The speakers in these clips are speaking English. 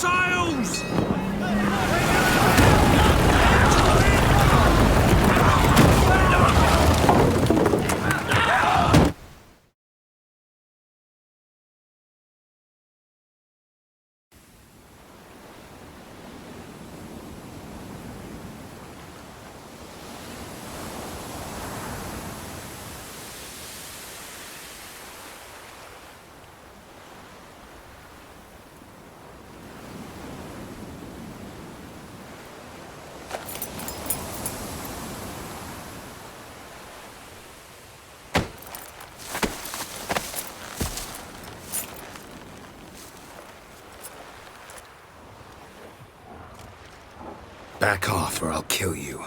sails! Back off or I'll kill you.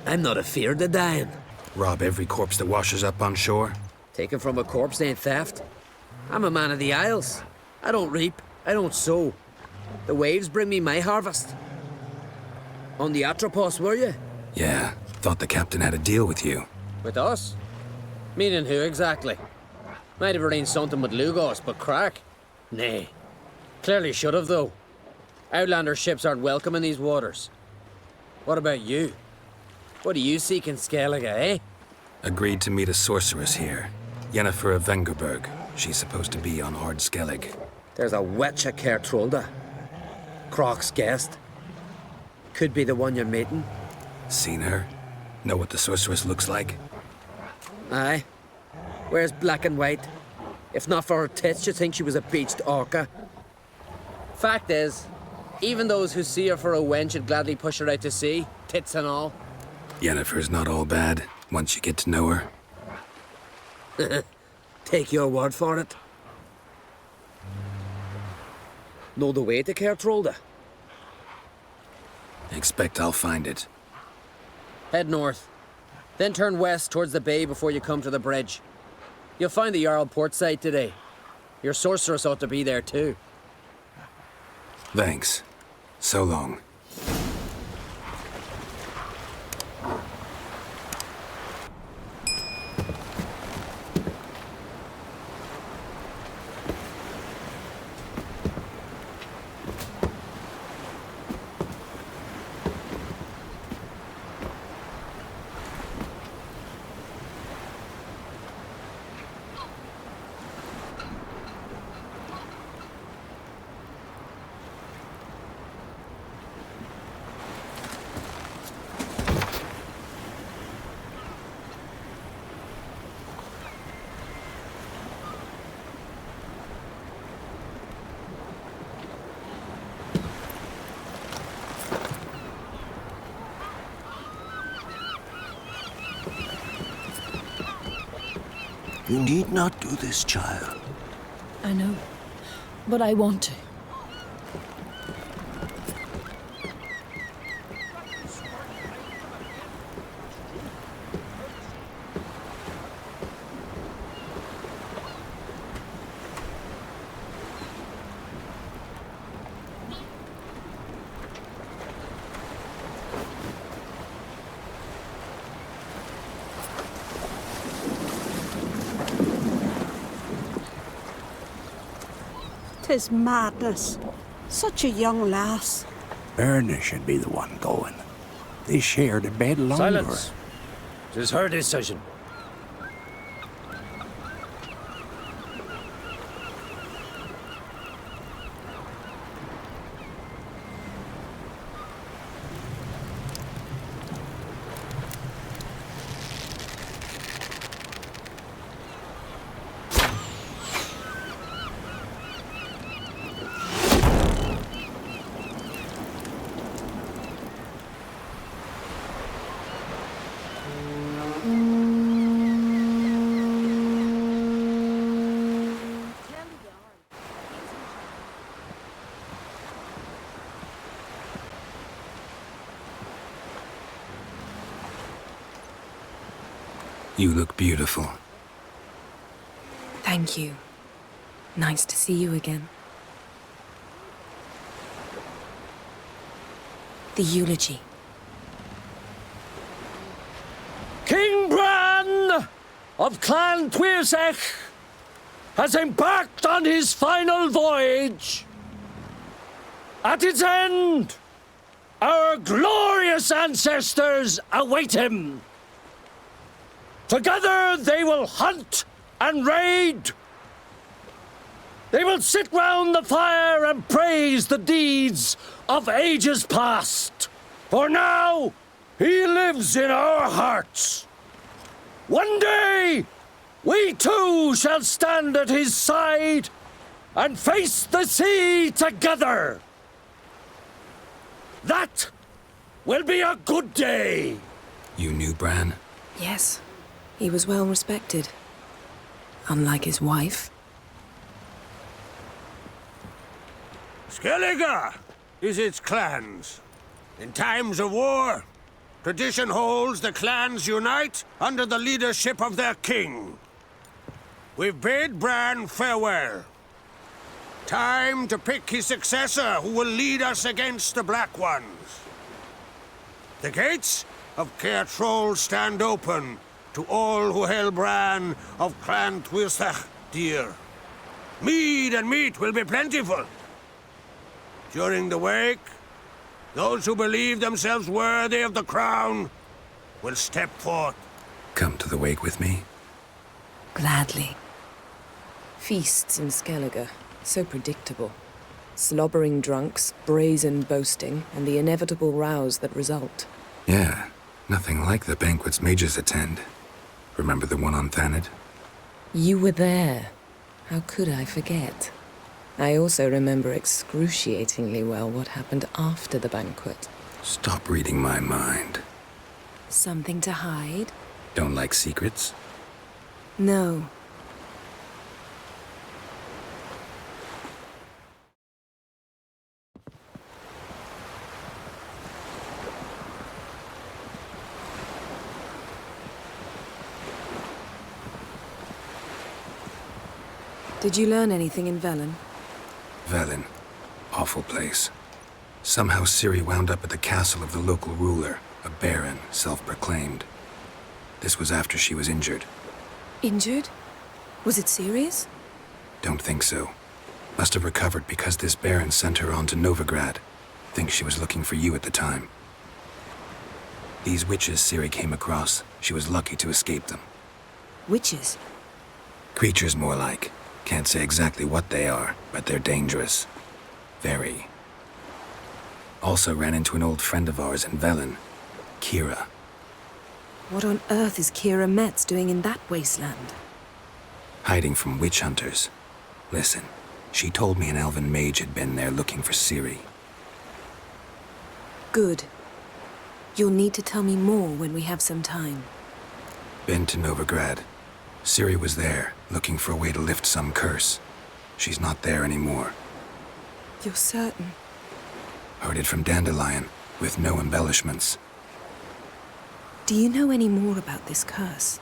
I'm not afeard of dying. Rob every corpse that washes up on shore? Taken from a corpse ain't theft. I'm a man of the Isles. I don't reap, I don't sow. The waves bring me my harvest. On the Atropos, were you? Yeah, thought the captain had a deal with you. With us? Meaning who exactly? Might have arranged something with Lugos, but crack? Nay. Clearly should have, though. Outlander ships aren't welcome in these waters. What about you? What do you seek in Skellige, eh? Agreed to meet a sorceress here. Yennefer de Vengerbeg. She's supposed to be on Ard Skellig. There's a witch at Kertrolda. Croc's guest. Could be the one you're meeting. Seen her? Know what the sorceress looks like? Aye. Wears black and white. If not for her tits, you'd think she was a beached orca. Fact is, even those who see her for a wench would gladly push her out to sea, tits and all. Yennefer's not all bad, once you get to know her. Take your word for it. Know the way to Kertrolda? Expect I'll find it. Head north. Then turn west towards the bay before you come to the bridge. You'll find the Jarl port site today. Your sorceress ought to be there too. Thanks. So long. You need not do this, child. I know, but I want to. Tis madness. Such a young lass. Erna should be the one going. They shared a bed longer. Silence. 'Tis her decision. You look beautiful. Thank you. Nice to see you again. The eulogy. King Bran of Clan Tuirsech has embarked on his final voyage. At its end, our glorious ancestors await him. Together they will hunt and raid. They will sit round the fire and praise the deeds of ages past. For now, he lives in our hearts. One day, we too shall stand at his side and face the sea together. That will be a good day. You knew Bran? Yes, he was well respected. Unlike his wife. Skellige is its clans. In times of war, tradition holds the clans unite under the leadership of their king. We've bid Bran farewell. Time to pick his successor who will lead us against the Black Ones. The gates of Caer Troll stand open to all who hail Bran of Clan Twisach dear. Mead and meat will be plentiful. During the wake, those who believe themselves worthy of the crown will step forth. Come to the wake with me? Gladly. Feasts in Skellige, so predictable. Slobbering drunks, brazen boasting, and the inevitable rows that result. Yeah, nothing like the banquets mages attend. Remember the one on Thanedd? You were there. How could I forget? I also remember excruciatingly well what happened after the banquet. Stop reading my mind. Something to hide? Don't like secrets? No. Did you learn anything in Velen? Velen. Awful place. Somehow Ciri wound up at the castle of the local ruler, a baron, self-proclaimed. This was after she was injured. Injured? Was it serious? Don't think so. Must have recovered because this baron sent her on to Novigrad. Think she was looking for you at the time. These witches Ciri came across, she was lucky to escape them. Witches? Creatures more like. Can't say exactly what they are, but they're dangerous. Very. Also ran into an old friend of ours in Velen, Kira. What on earth is Kira Metz doing in that wasteland? Hiding from witch hunters. Listen, she told me an elven mage had been there looking for Ciri. Good. You'll need to tell me more when we have some time. Been to Novigrad. Ciri was there, looking for a way to lift some curse. She's not there anymore. You're certain? Heard it from Dandelion, with no embellishments. Do you know any more about this curse?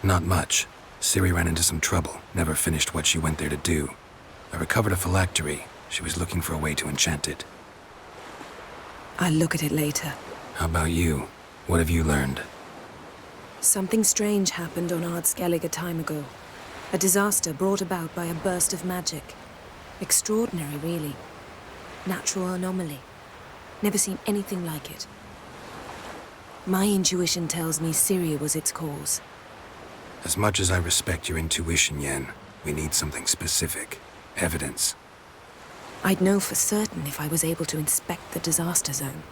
Not much. Ciri ran into some trouble, never finished what she went there to do. I recovered a phylactery. She was looking for a way to enchant it. I'll look at it later. How about you? What have you learned? Something strange happened on Ardskellig a time ago. A disaster brought about by a burst of magic. Extraordinary, really. Natural anomaly. Never seen anything like it. My intuition tells me Ciri was its cause. As much as I respect your intuition, Yen, we need something specific. Evidence. I'd know for certain if I was able to inspect the disaster zone.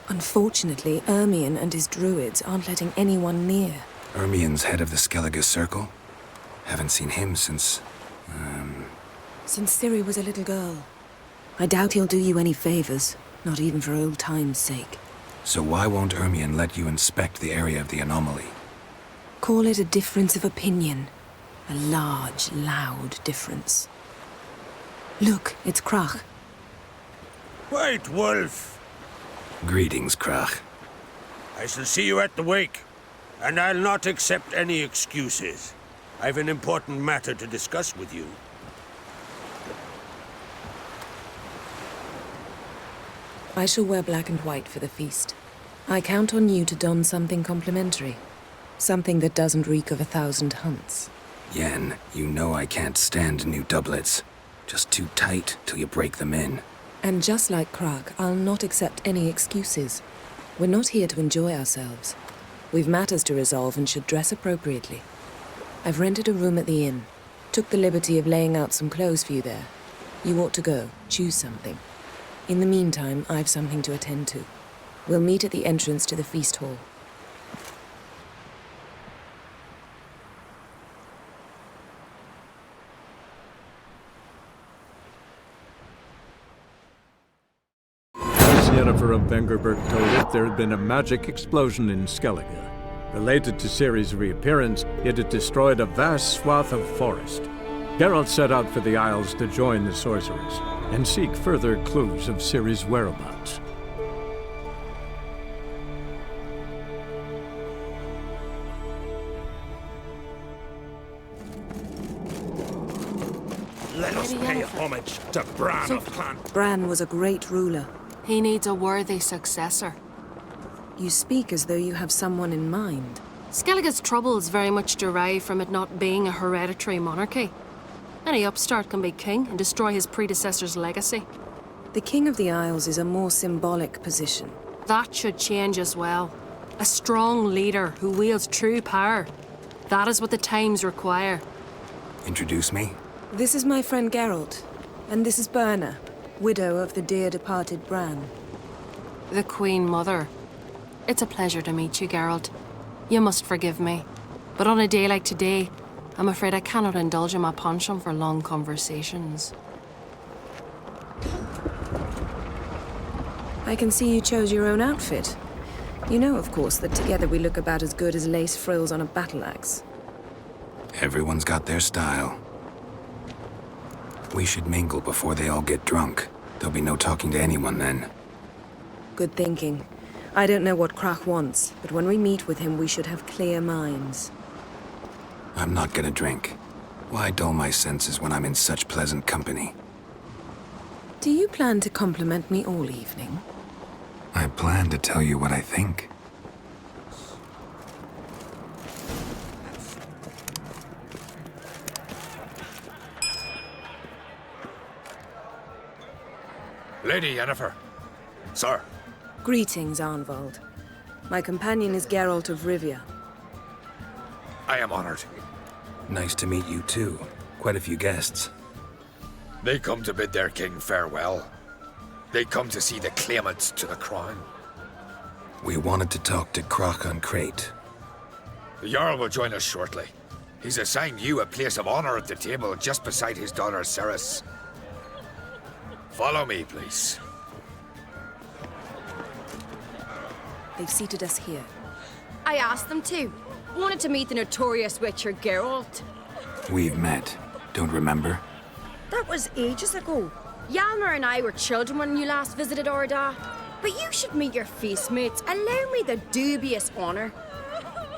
Unfortunately, Ermion and his druids aren't letting anyone near. Ermion's head of the Skellige Circle? Haven't seen him since... Since Ciri was a little girl. I doubt he'll do you any favors, not even for old time's sake. So why won't Ermion let you inspect the area of the anomaly? Call it a difference of opinion. A large, loud difference. Look, it's Krach. White Wolf! Greetings, Krach. I shall see you at the wake, and I'll not accept any excuses. I've an important matter to discuss with you. I shall wear black and white for the feast. I count on you to don something complimentary. Something that doesn't reek of 1,000 hunts. Yen, you know I can't stand new doublets. Just too tight till you break them in. And just like Krak, I'll not accept any excuses. We're not here to enjoy ourselves. We've matters to resolve and should dress appropriately. I've rented a room at the inn. Took the liberty of laying out some clothes for you there. You ought to go. Choose something. In the meantime, I've something to attend to. We'll meet at the entrance to the feast hall. As Yennefer of Vengerbeg told it, there had been a magic explosion in Skellige. Related to Ciri's reappearance, it had destroyed a vast swath of forest. Geralt set out for the Isles to join the sorcerers and seek further clues of Ciri's whereabouts. Let us pay homage to Bran of Clan. Bran was a great ruler. He needs a worthy successor. You speak as though you have someone in mind. Skellige's troubles very much derive from it not being a hereditary monarchy. Any upstart can be king and destroy his predecessor's legacy. The King of the Isles is a more symbolic position. That should change as well. A strong leader who wields true power. That is what the times require. Introduce me? This is my friend Geralt, and this is Birna, widow of the dear departed Bran. The Queen Mother. It's a pleasure to meet you, Geralt. You must forgive me, but on a day like today, I'm afraid I cannot indulge in my penchant for long conversations. I can see you chose your own outfit. You know, of course, that together we look about as good as lace frills on a battle axe. Everyone's got their style. We should mingle before they all get drunk. There'll be no talking to anyone then. Good thinking. I don't know what Krak wants, but when we meet with him, we should have clear minds. I'm not gonna drink. Why dull my senses when I'm in such pleasant company? Do you plan to compliment me all evening? I plan to tell you what I think. Lady Yennefer. Sir. Greetings, Arnvald. My companion is Geralt of Rivia. I am honored. Nice to meet you too. Quite a few guests. They come to bid their king farewell. They come to see the claimants to the crown. We wanted to talk to Krak on Crate. The Jarl will join us shortly. He's assigned you a place of honor at the table just beside his daughter Ceres. Follow me, please. They've seated us here. I asked them to. Wanted to meet the notorious witcher Geralt. We've met. Don't remember? That was ages ago. Hjalmar and I were children when you last visited Orda. But you should meet your feast mates. Allow me the dubious honor.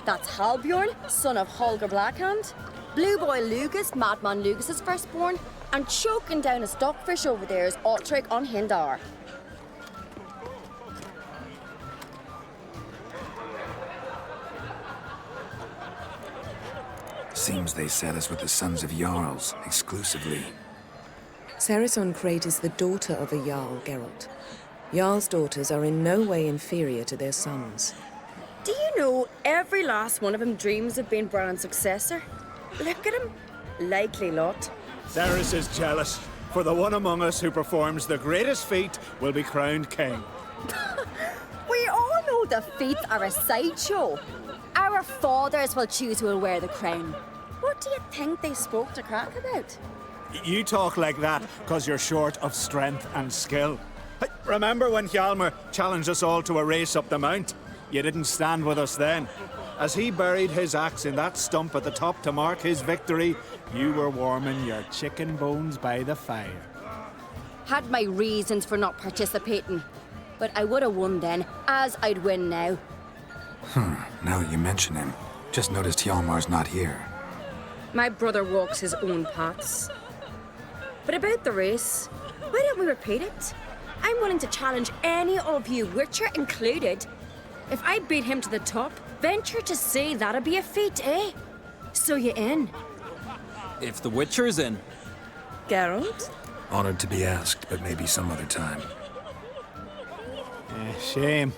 That's Halbjorn, son of Holger Blackhand. Blue Boy Lugas, Madman Lugas's firstborn. And choking down a stockfish over there is Ottrig on Hindar. Seems they set us with the sons of Jarls, exclusively. Ceres on Crate is the daughter of a Jarl, Geralt. Jarl's daughters are in no way inferior to their sons. Do you know every last one of them dreams of being Bran's successor? Look at him. Likely lot. Ceres is jealous, for the one among us who performs the greatest feat will be crowned king. We all know the feats are a sideshow. Our fathers will choose who will wear the crown. What do you think they spoke to Krak about? You talk like that because you're short of strength and skill. Hey, remember when Hjalmar challenged us all to a race up the mount? You didn't stand with us then. As he buried his axe in that stump at the top to mark his victory, you were warming your chicken bones by the fire. Had my reasons for not participating. But I would have won then, as I'd win now. Now that you mention him, just noticed Hjalmar's not here. My brother walks his own paths. But about the race, why don't we repeat it? I'm willing to challenge any of you, Witcher included. If I beat him to the top, venture to say that'd be a feat, eh? So you in? If the Witcher's in. Geralt, Honored to be asked, but maybe some other time. Shame.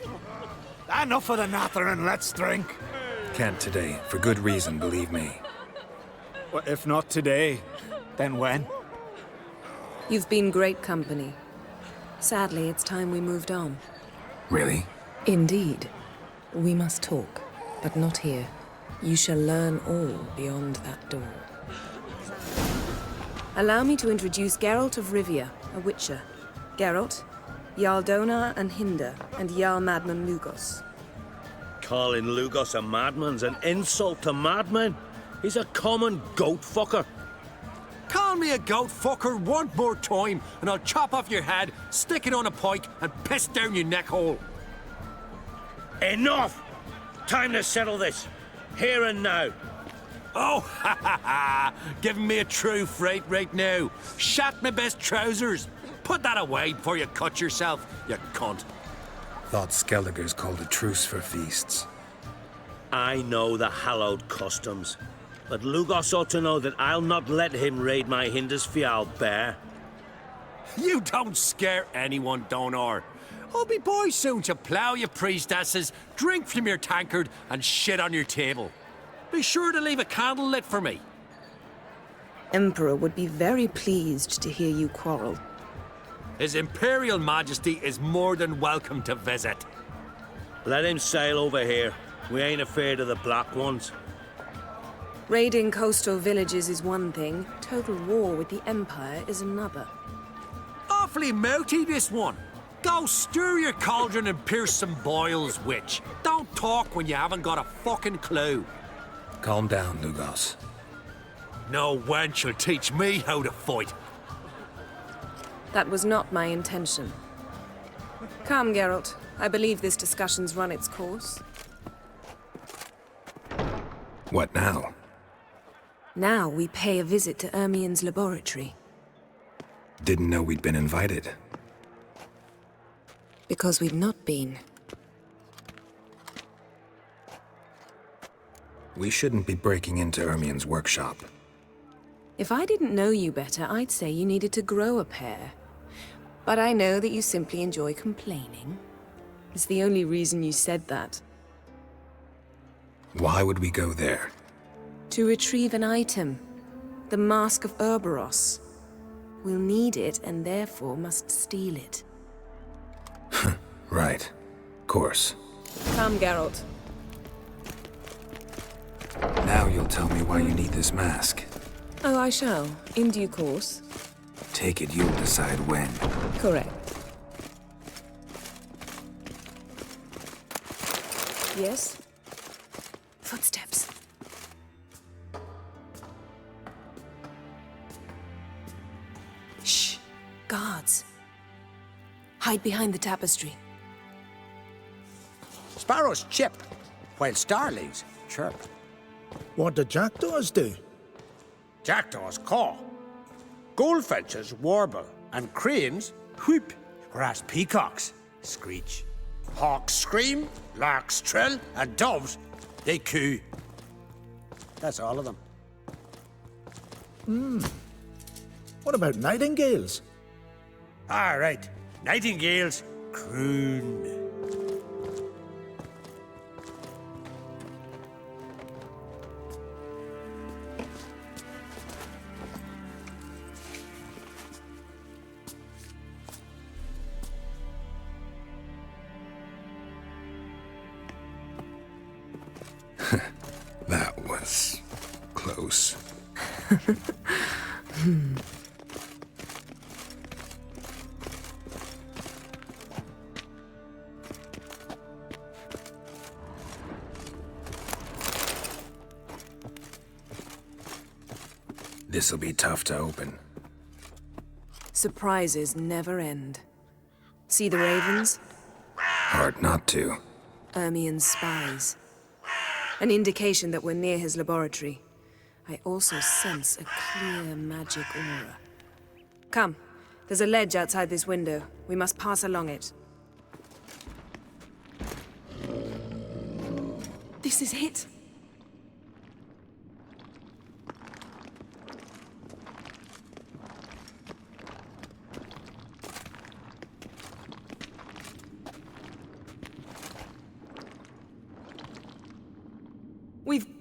Enough of the nattering, let's drink. Can't today, for good reason, believe me. Well, if not today, then when? You've been great company. Sadly, it's time we moved on. Really? Indeed. We must talk, but not here. You shall learn all beyond that door. Allow me to introduce Geralt of Rivia, a witcher. Geralt, Jarl Donar and Hinder, and Jarl Madman Lugos. Calling Lugos a madman's an insult to madmen. He's a common goat fucker. Call me a goat fucker one more time, and I'll chop off your head, stick it on a pike, and piss down your neck hole. Enough! Time to settle this. Here and now. Oh, ha ha ha! Giving me a true fright right now. Shat my best trousers. Put that away before you cut yourself, you cunt. Thought Skellige's called a truce for feasts. I know the hallowed customs, but Lugos ought to know that I'll not let him raid my Hindisfial bear. You don't scare anyone, Donar. I'll be boy soon to plough your priestesses, drink from your tankard, and shit on your table. Be sure to leave a candle lit for me. Emperor would be very pleased to hear you quarrel. His Imperial Majesty is more than welcome to visit. Let him sail over here. We ain't afraid of the Black Ones. Raiding coastal villages is one thing. Total war with the Empire is another. Awfully mouty, this one. Go stir your cauldron and pierce some boils, witch. Don't talk when you haven't got a fucking clue. Calm down, Lugos. No wench will teach me how to fight. That was not my intention. Come, Geralt. I believe this discussion's run its course. What now? Now we pay a visit to Ermien's laboratory. Didn't know we'd been invited. Because we've not been. We shouldn't be breaking into Ermien's workshop. If I didn't know you better, I'd say you needed to grow a pair. But I know that you simply enjoy complaining. It's the only reason you said that. Why would we go there? To retrieve an item. The Mask of Urboros. We'll need it and therefore must steal it. Right. Course. Come, Geralt. Now you'll tell me why you need this mask. Oh, I shall. In due course. Take it you'll decide when. Correct. Yes? Footsteps. Shh. Guards. Hide behind the tapestry. Sparrows chip, while starlings chirp. What do jackdaws do? Jackdaws caw. Goldfinches warble, and cranes whoop, whereas peacocks screech. Hawks scream, larks trill, and doves, they coo. That's all of them. What about nightingales? All right, nightingales croon. That was close. This'll be tough to open. Surprises never end. See the ravens? Hard not to. Ermien's spies. An indication that we're near his laboratory. I also sense a clear magic aura. Come, there's a ledge outside this window. We must pass along it. This is it.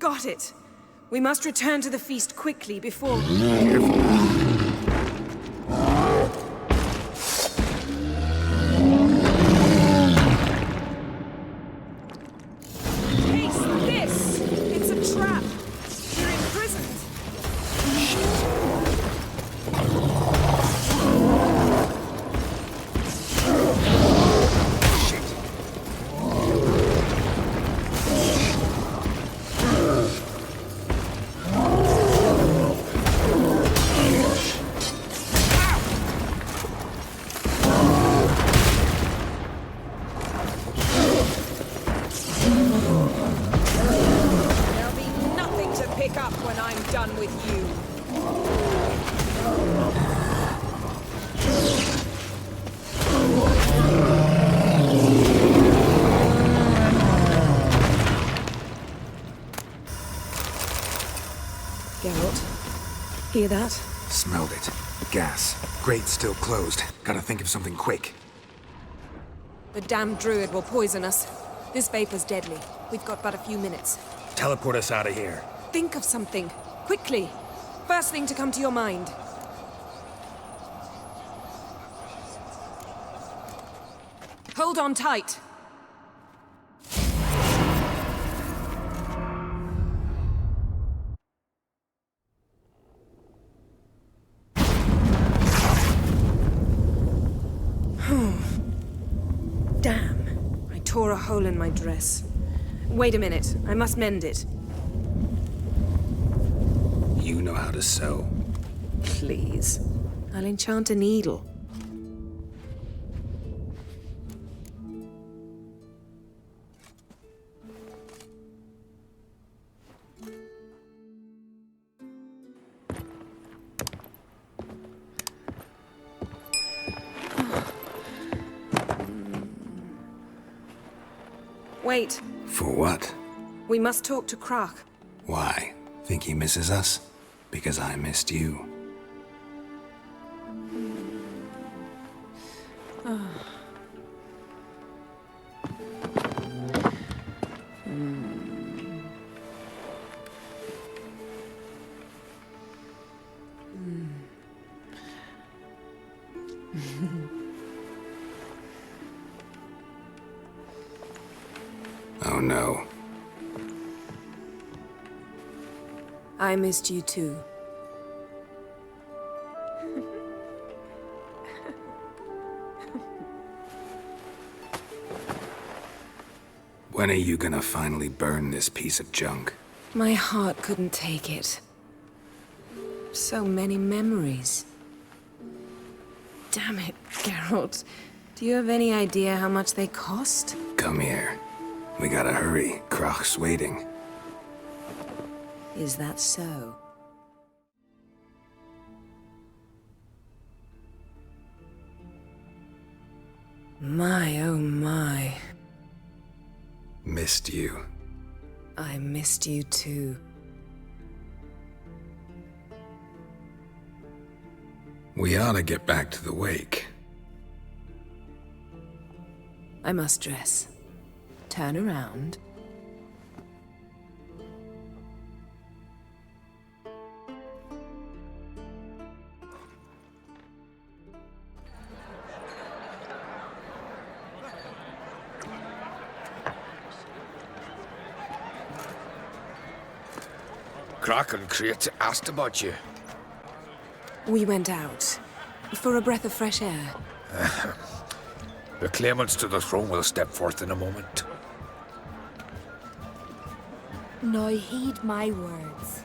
Got it. We must return to the feast quickly before... Taste this! It's a trap. We're imprisoned. Geralt, hear that? Smelled it. Gas. Grate's still closed. Gotta think of something quick. The damned druid will poison us. This vapor's deadly. We've got but a few minutes. Teleport us out of here. Think of something. Quickly. First thing to come to your mind. Hold on tight. Damn. I tore a hole in my dress. Wait a minute. I must mend it. You know how to sew. Please. I'll enchant a needle. Wait. For what? We must talk to Croc. Why? Think he misses us? Because I missed you. Oh no. I missed you too. When are you gonna finally burn this piece of junk? My heart couldn't take it. So many memories. Damn it, Geralt. Do you have any idea how much they cost? Come here. We gotta hurry. Croc's waiting. Is that so? My, oh my. Missed you. I missed you too. We ought to get back to the wake. I must dress. Turn around. Croc and Crate asked about you. We went out. For a breath of fresh air. The claimants to the throne will step forth in a moment. Now heed my words.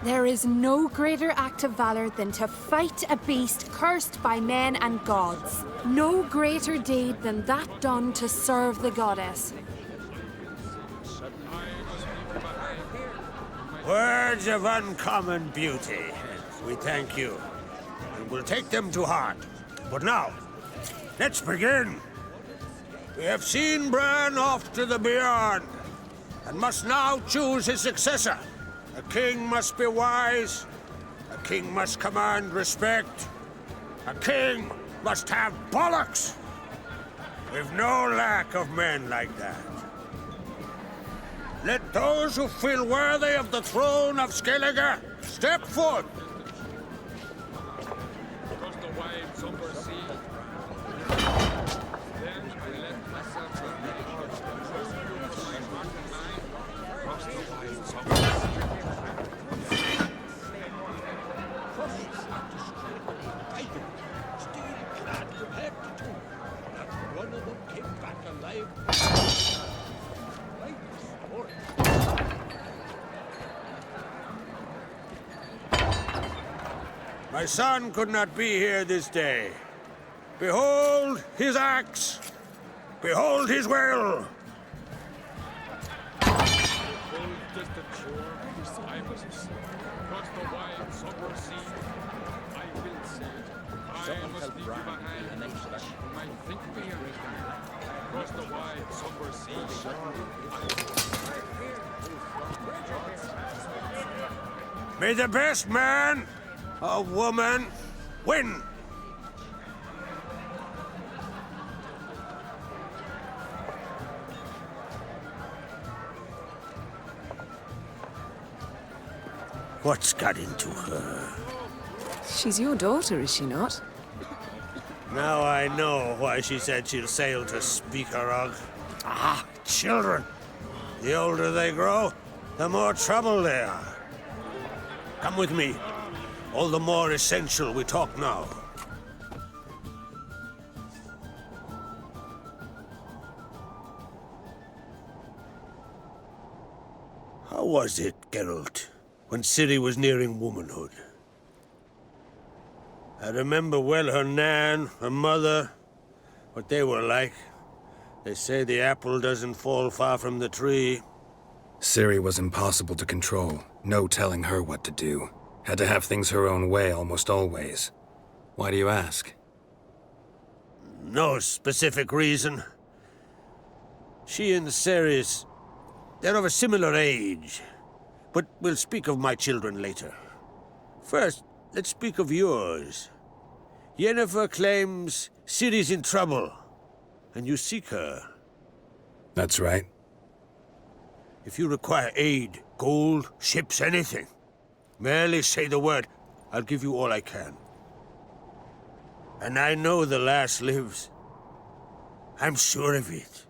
There is no greater act of valor than to fight a beast cursed by men and gods. No greater deed than that done to serve the goddess. Words of uncommon beauty. We thank you. And we'll take them to heart. But now, let's begin. We have seen Bran off to the beyond, and must now choose his successor. A king must be wise. A king must command respect. A king must have bollocks. We've no lack of men like that. Let those who feel worthy of the throne of Skellige step forth. My son could not be here this day. Behold his axe. Behold his will. May the best man or woman win. What's got into her? She's your daughter, is she not? Now I know why she said she'll sail to Speakerog. Ah, children. The older they grow, the more trouble they are. Come with me. All the more essential we talk now. How was it, Geralt, when Ciri was nearing womanhood? I remember well her nan, her mother, what they were like. They say the apple doesn't fall far from the tree. Ciri was impossible to control. No telling her what to do. Had to have things her own way almost always. Why do you ask? No specific reason. She and Ceres, they're of a similar age. But we'll speak of my children later. First, let's speak of yours. Yennefer claims Ciri's in trouble, and you seek her. That's right. If you require aid, gold, ships, anything, merely say the word. I'll give you all I can. And I know the lass lives. I'm sure of it.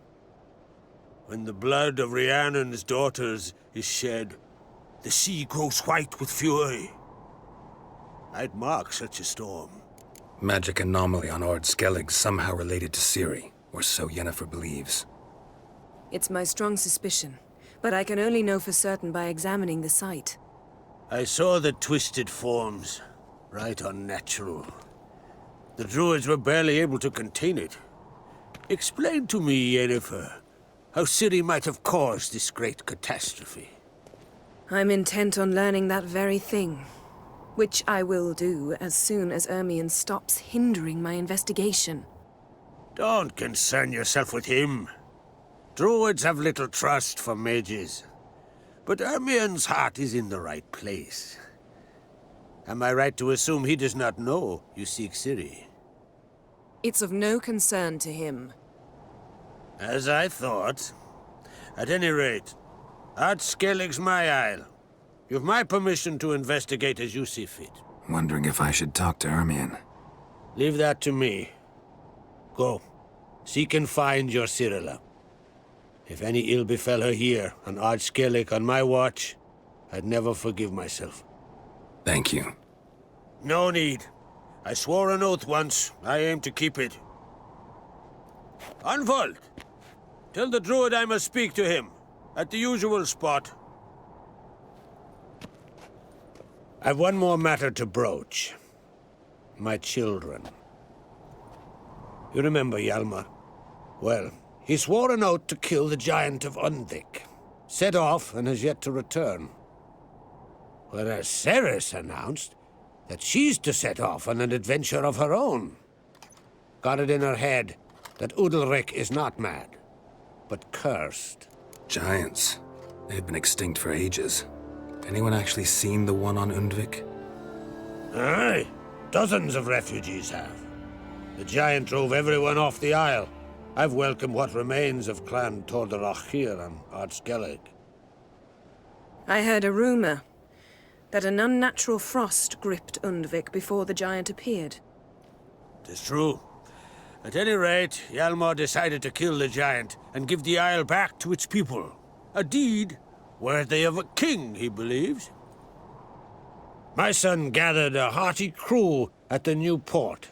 When the blood of Rhiannon's daughters is shed, the sea grows white with fury. I'd mark such a storm. Magic anomaly on Ard Skellig somehow related to Ciri, or so Yennefer believes. It's my strong suspicion, but I can only know for certain by examining the site. I saw the twisted forms, right unnatural. The druids were barely able to contain it. Explain to me, Yennefer, how Ciri might have caused this great catastrophe. I'm intent on learning that very thing, which I will do as soon as Ermion stops hindering my investigation. Don't concern yourself with him. Druids have little trust for mages. But Ermion's heart is in the right place. Am I right to assume he does not know you seek Ciri? It's of no concern to him. As I thought. At any rate, Ard Skellig's my isle. You've my permission to investigate as you see fit. Wondering if I should talk to Ermion. Leave that to me. Go. Seek and find your Cirilla. If any ill befell her here, on Ard Skellig on my watch, I'd never forgive myself. Thank you. No need. I swore an oath once. I aim to keep it. Unfold! Tell the druid I must speak to him, at the usual spot. I've one more matter to broach. My children. You remember Hjalmar? Well, he swore an oath to kill the giant of Undvik. Set off and has yet to return. Whereas Ceres announced that she's to set off on an adventure of her own. Got it in her head that Udalric is not mad, but cursed. Giants. They've been extinct for ages. Anyone actually seen the one on Undvik? Aye. Dozens of refugees have. The giant drove everyone off the isle. I've welcomed what remains of Clan Tordarach here on Ard Skellig. I heard a rumor that an unnatural frost gripped Undvik before the giant appeared. Tis true. At any rate, Hjalmar decided to kill the giant and give the isle back to its people. A deed worthy of a king, he believes. My son gathered a hearty crew at the new port.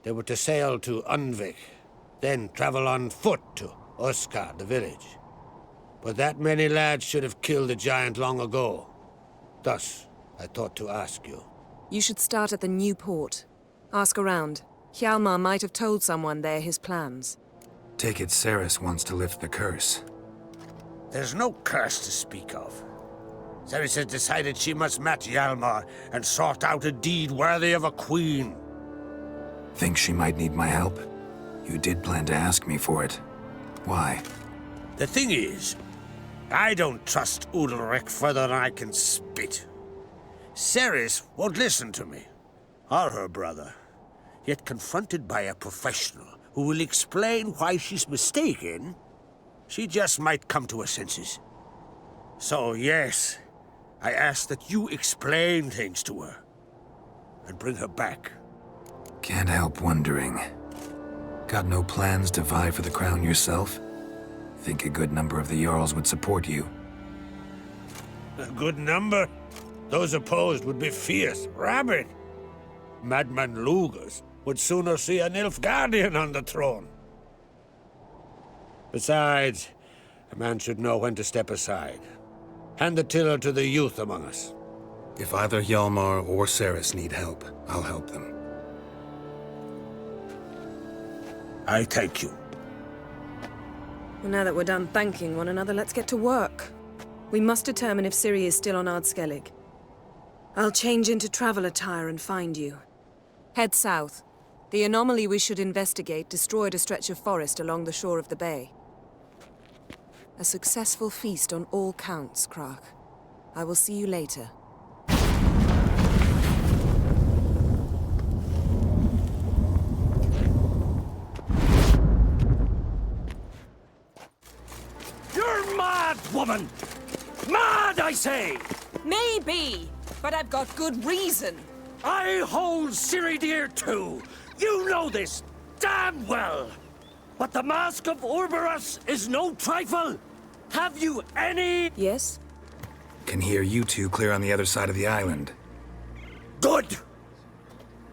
They were to sail to Undvik, then travel on foot to Oscar, the village. But that many lads should have killed the giant long ago. Thus, I thought to ask you. You should start at the new port. Ask around. Hjalmar might have told someone there his plans. Take it Ceres wants to lift the curse. There's no curse to speak of. Ceres has decided she must match Hjalmar and sort out a deed worthy of a queen. Think she might need my help? You did plan to ask me for it. Why? The thing is, I don't trust Ulrich further than I can spit. Ceres won't listen to me, or her brother. Yet confronted by a professional who will explain why she's mistaken, she just might come to her senses. So yes, I ask that you explain things to her and bring her back. Can't help wondering. Got no plans to vie for the crown yourself? Think a good number of the Jarls would support you. A good number? Those opposed would be fierce, rabid. Madman Lugas would sooner see an Nilfgaardian on the throne. Besides, a man should know when to step aside. Hand the tiller to the youth among us. If either Hjalmar or Ceres need help, I'll help them. I thank you. Well, now that we're done thanking one another, let's get to work. We must determine if Ciri is still on Ardskellig. I'll change into travel attire and find you. Head south. The anomaly we should investigate destroyed a stretch of forest along the shore of the bay. A successful feast on all counts, Krach. I will see you later. You're mad, woman! Mad, I say! Maybe, but I've got good reason. I hold Ciri dear too. You know this damn well. But the mask of Ouroboros is no trifle. Have you any... Yes? Can hear you two clear on the other side of the island. Good.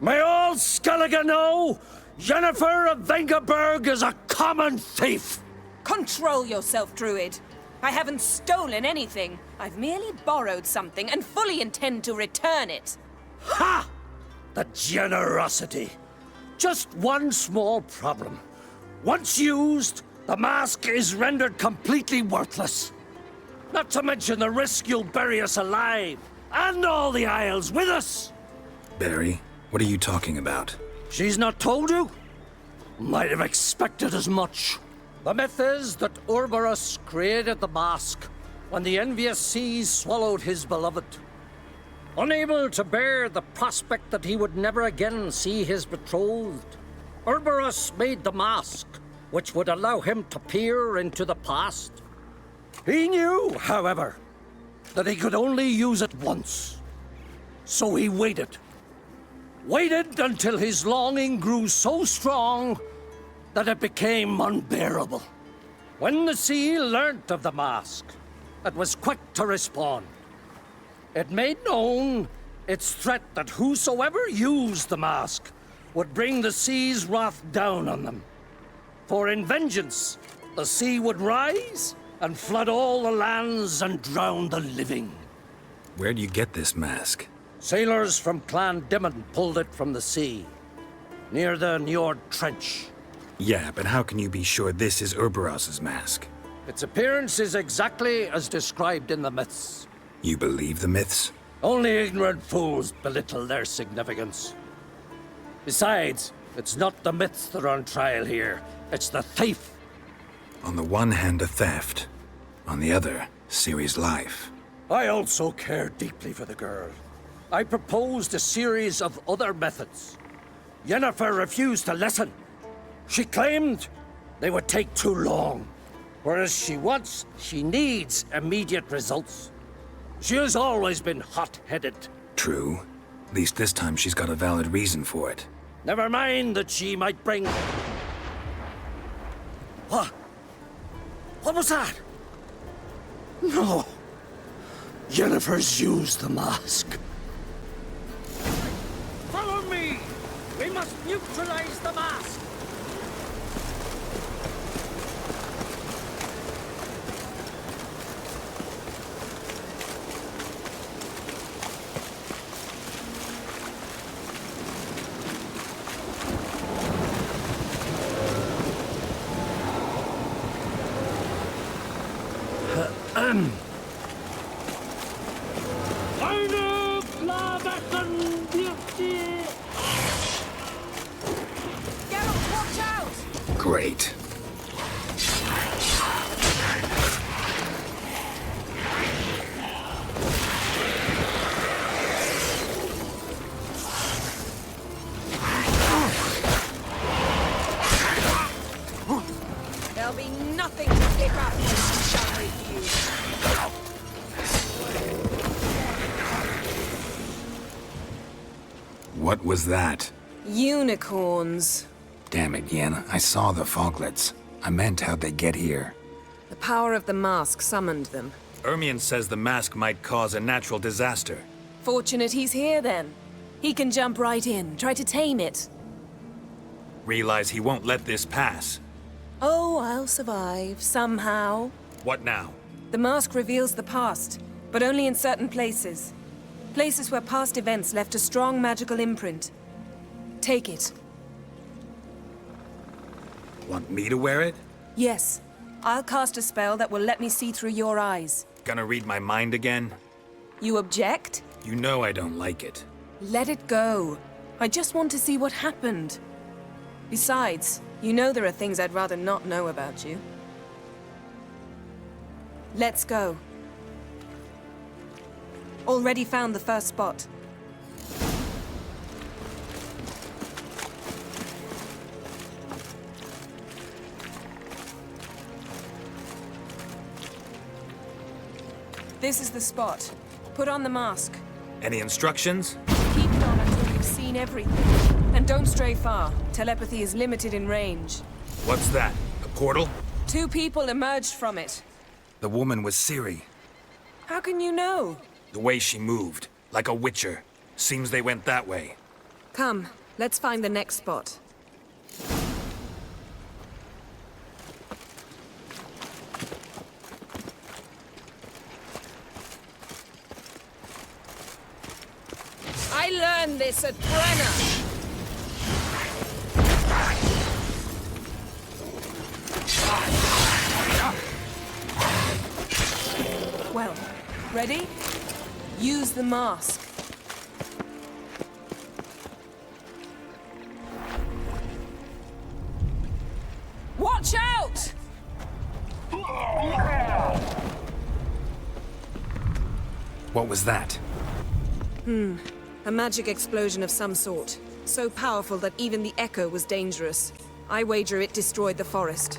May all Skellige know Yennefer of Vengerbeg is a common thief. Control yourself, Druid. I haven't stolen anything. I've merely borrowed something and fully intend to return it. Ha! The generosity. Just one small problem. Once used, the mask is rendered completely worthless. Not to mention the risk you'll bury us alive, and all the Isles with us. Barry, what are you talking about? She's not told you? Might have expected as much. The myth is that Ouroboros created the mask when the envious seas swallowed his beloved. Unable to bear the prospect that he would never again see his betrothed, Ouroboros made the mask, which would allow him to peer into the past. He knew, however, that he could only use it once. So he waited. Waited until his longing grew so strong that it became unbearable. When the sea learnt of the mask, it was quick to respond. It made known its threat that whosoever used the mask would bring the sea's wrath down on them. For in vengeance, the sea would rise and flood all the lands and drown the living. Where'd you get this mask? Sailors from Clan Dimon pulled it from the sea, near the Njord Trench. Yeah, but how can you be sure this is Ouroboros' mask? Its appearance is exactly as described in the myths. You believe the myths? Only ignorant fools belittle their significance. Besides, it's not the myths that are on trial here. It's the thief. On the one hand, a theft. On the other, Ciri's life. I also care deeply for the girl. I proposed a series of other methods. Yennefer refused to listen. She claimed they would take too long. Whereas she needs immediate results. She has always been hot-headed. True. At least this time she's got a valid reason for it. Never mind that she might bring... What? What was that? No. Yennefer's used the mask. Follow me! We must neutralize the mask! Great. There'll be nothing to pick up when you shall refuse. What was that? Unicorns. Damn it, Yen. I saw the foglets. I meant how'd they get here. The power of the mask summoned them. Ermion says the mask might cause a natural disaster. Fortunate he's here, then. He can jump right in, try to tame it. Realize he won't let this pass. Oh, I'll survive, somehow. What now? The mask reveals the past, but only in certain places. Places where past events left a strong magical imprint. Take it. Want me to wear it? Yes. I'll cast a spell that will let me see through your eyes. Gonna read my mind again? You object? You know I don't like it. Let it go. I just want to see what happened. Besides, you know there are things I'd rather not know about you. Let's go. Already found the first spot. This is the spot. Put on the mask. Any instructions? Keep it on until you've seen everything. And don't stray far. Telepathy is limited in range. What's that? A portal? 2 people emerged from it. The woman was Ciri. How can you know? The way she moved. Like a witcher. Seems they went that way. Come, let's find the next spot. I learned this at Brenner. Well, ready? Use the mask. Watch out! What was that? A magic explosion of some sort. So powerful that even the echo was dangerous. I wager it destroyed the forest.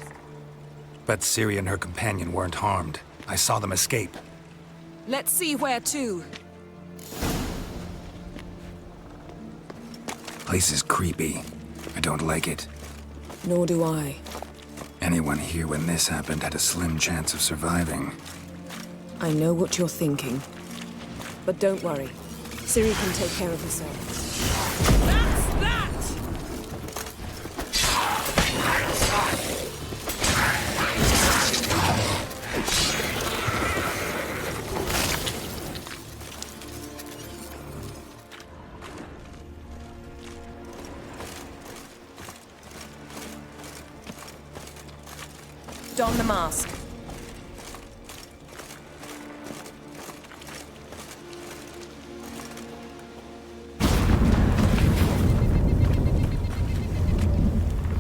But Ciri and her companion weren't harmed. I saw them escape. Let's see where to. Place is creepy. I don't like it. Nor do I. Anyone here when this happened had a slim chance of surviving. I know what you're thinking. But don't worry. Ciri can take care of herself. That's that! Don the mask.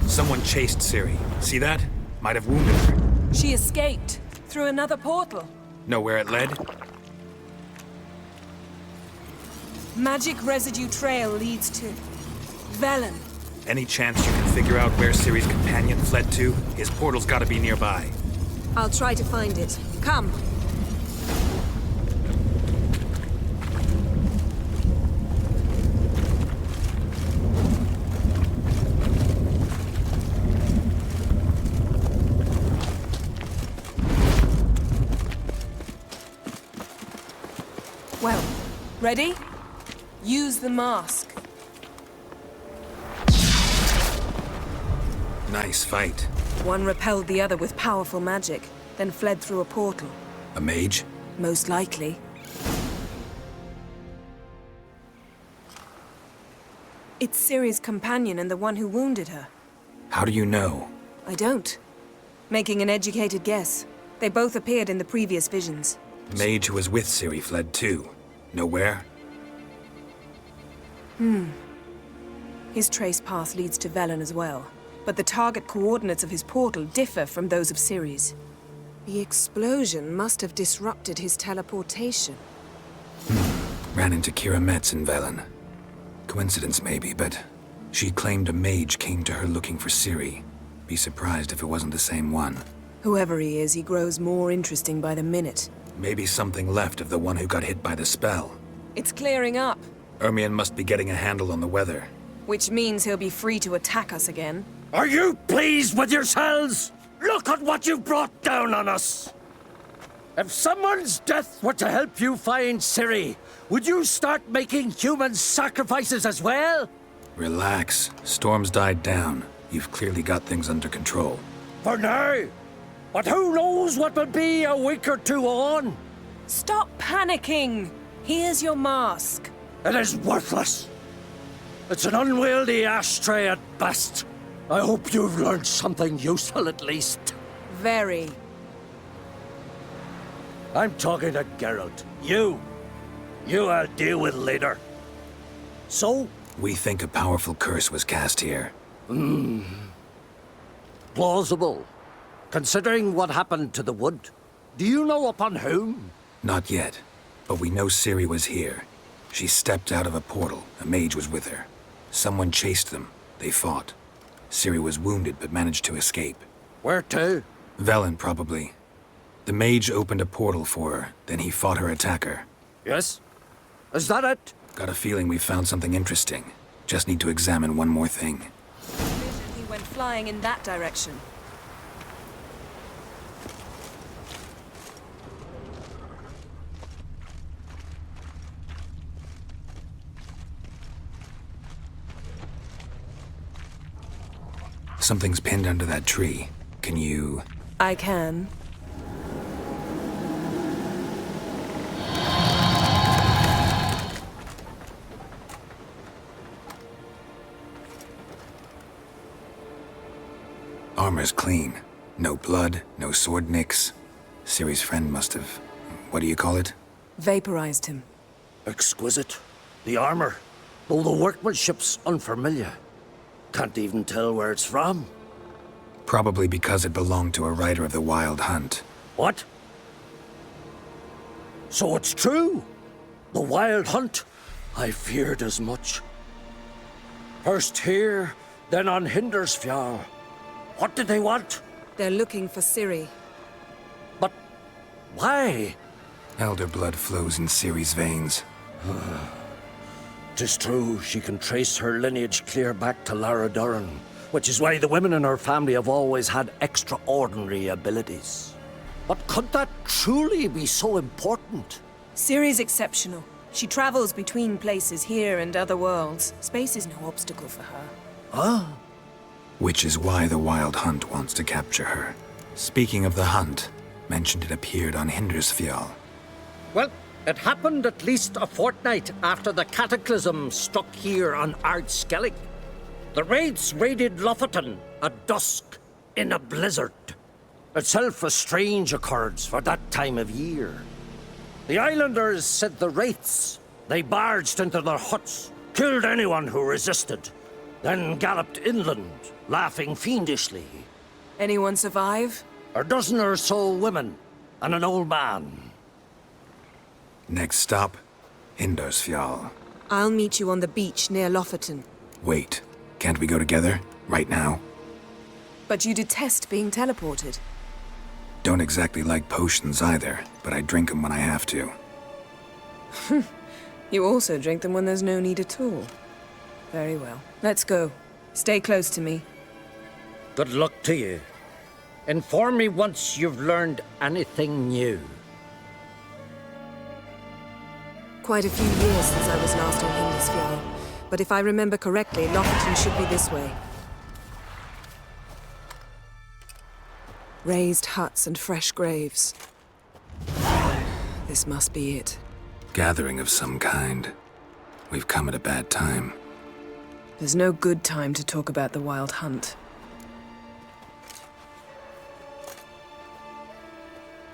Someone chased Ciri. See that? Might have wounded her. She escaped through another portal. Know where it led? Magic residue trail leads to Velen. Any chance you can figure out where Ciri's companion fled to? His portal's gotta be nearby. I'll try to find it. Come. Ready? Use the mask. Nice fight. One repelled the other with powerful magic, then fled through a portal. A mage? Most likely. It's Ciri's companion and the one who wounded her. How do you know? I don't. Making an educated guess. They both appeared in the previous visions. Mage who was with Ciri fled too. Nowhere? His trace path leads to Velen as well. But the target coordinates of his portal differ from those of Ciri's. The explosion must have disrupted his teleportation. Ran into Kira Metz in Velen. Coincidence maybe, but she claimed a mage came to her looking for Ciri. Be surprised if it wasn't the same one. Whoever he is, he grows more interesting by the minute. Maybe something left of the one who got hit by the spell. It's clearing up, Ermion must be getting a handle on the weather. which means he'll be free to attack us again. Are you pleased with yourselves? Look at what you've brought down on us! If someone's death were to help you find Ciri, would you start making human sacrifices as well? Relax. Storm's died down. You've clearly got things under control. For now. But who knows what will be a week or two on? Stop panicking! Here's your mask. It is worthless. It's an unwieldy ashtray at best. I hope you've learned something useful at least. Very. I'm talking to Geralt. You I'll deal with later. So? We think a powerful curse was cast here. Plausible. Considering what happened to the wood. Do you know upon whom? Not yet. But we know Ciri was here. She stepped out of a portal. A mage was with her. Someone chased them. They fought. Ciri was wounded but managed to escape. Where to? Velen, probably. The mage opened a portal for her, then he fought her attacker. Yes? Is that it? Got a feeling we found something interesting. Just need to examine one more thing. He went flying in that direction. Something's pinned under that tree. Can you... I can. Armor's clean. No blood, no sword nicks. Ciri's friend must have... what do you call it? Vaporized him. Exquisite. The armor, though the workmanship's unfamiliar. Can't even tell where it's from. Probably because it belonged to a rider of the Wild Hunt. What? So it's true? The Wild Hunt? I feared as much. First here, then on Hindersfjall. What did they want? They're looking for Ciri. But why? Elder blood flows in Ciri's veins. 'Tis true, she can trace her lineage clear back to Lara Duran, which is why the women in her family have always had extraordinary abilities. But could that truly be so important? Ciri's exceptional. She travels between places here and other worlds. Space is no obstacle for her. Huh? Which is why the Wild Hunt wants to capture her. Speaking of the hunt, mentioned it appeared on Hindersfjall. Well, it happened at least a fortnight after the cataclysm struck here on Ardskellig. The raids raided Lofoten at dusk in a blizzard. Itself a strange occurrence for that time of year. The islanders said the wraiths. They barged into their huts, killed anyone who resisted, then galloped inland, laughing fiendishly. Anyone survive? A dozen or so women and an old man. Next stop, Hindersfjall. I'll meet you on the beach near Lofoten. Wait, can't we go together? Right now? But you detest being teleported. Don't exactly like potions either, but I drink them when I have to. You also drink them when there's no need at all. Very well. Let's go. Stay close to me. Good luck to you. Inform me once you've learned anything new. Quite a few years since I was last on Hindisfjall, but if I remember correctly, Lofoten should be this way. Raised huts and fresh graves. This must be it. Gathering of some kind. We've come at a bad time. There's no good time to talk about the Wild Hunt.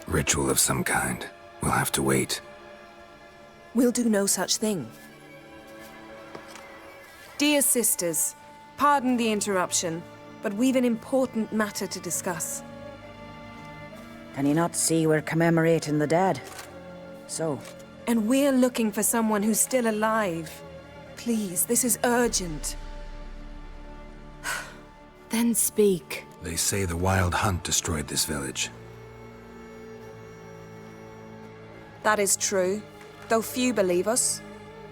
Ritual of some kind. We'll have to wait. We'll do no such thing. Dear sisters, pardon the interruption, but we've an important matter to discuss. Can you not see we're commemorating the dead? So? And we're looking for someone who's still alive. Please, this is urgent. Then speak. They say the Wild Hunt destroyed this village. That is true, though few believe us.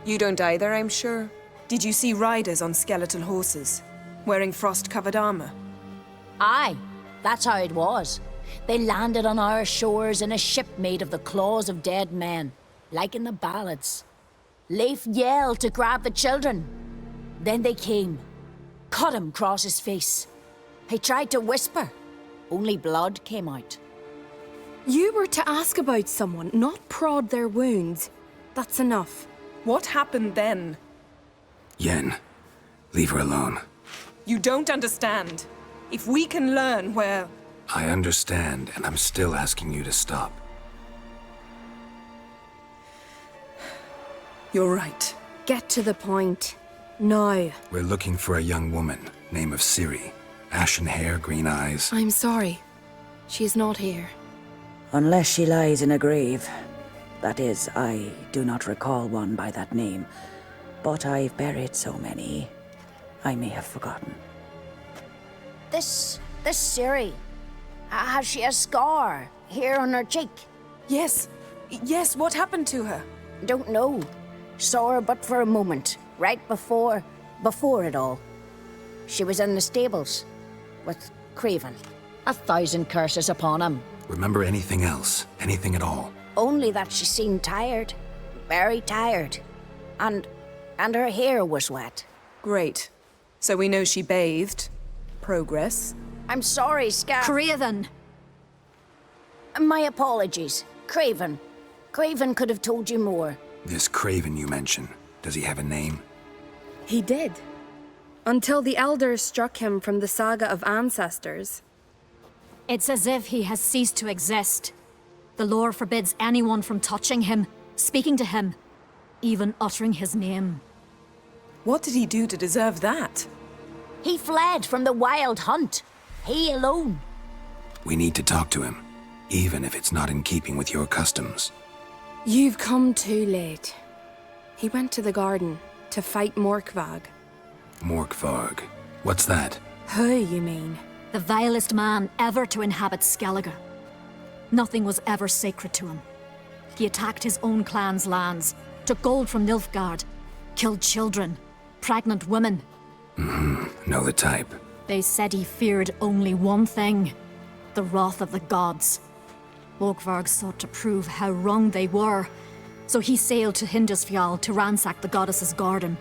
You don't either, I'm sure. Did you see riders on skeletal horses, wearing frost-covered armor? Aye, that's how it was. They landed on our shores in a ship made of the claws of dead men, like in the ballads. Leif yelled to grab the children. Then they came, cut him across his face. He tried to whisper, only blood came out. You were to ask about someone, not prod their wounds. That's enough. What happened then? Yen, leave her alone. You don't understand. If we can learn where... I understand, and I'm still asking you to stop. You're right. Get to the point. Now. We're looking for a young woman, name of Ciri. Ashen hair, green eyes. I'm sorry. She is not here. Unless she lies in a grave. That is, I do not recall one by that name. But I've buried so many, I may have forgotten. This Ciri, has she a scar here on her cheek? Yes, what happened to her? Don't know. Saw her but for a moment, right before it all. She was in the stables with Craven. 1,000 curses upon him. Remember anything else? Anything at all? Only that she seemed tired. Very tired. And her hair was wet. Great. So we know she bathed. Progress. I'm sorry, Craven! My apologies. Craven. Craven could have told you more. This Craven you mention, does he have a name? He did. Until the elders struck him from the saga of ancestors. It's as if he has ceased to exist. The lore forbids anyone from touching him, speaking to him, even uttering his name. What did he do to deserve that? He fled from the Wild Hunt. He alone. We need to talk to him, even if it's not in keeping with your customs. You've come too late. He went to the garden to fight Morkvarg. Morkvarg? What's that? Who, you mean? The vilest man ever to inhabit Skellige. Nothing was ever sacred to him. He attacked his own clan's lands, took gold from Nilfgaard, killed children, pregnant women. Know the type. They said he feared only one thing, the wrath of the gods. Morkvarg sought to prove how wrong they were, so he sailed to Hindisfjall to ransack the goddess's garden.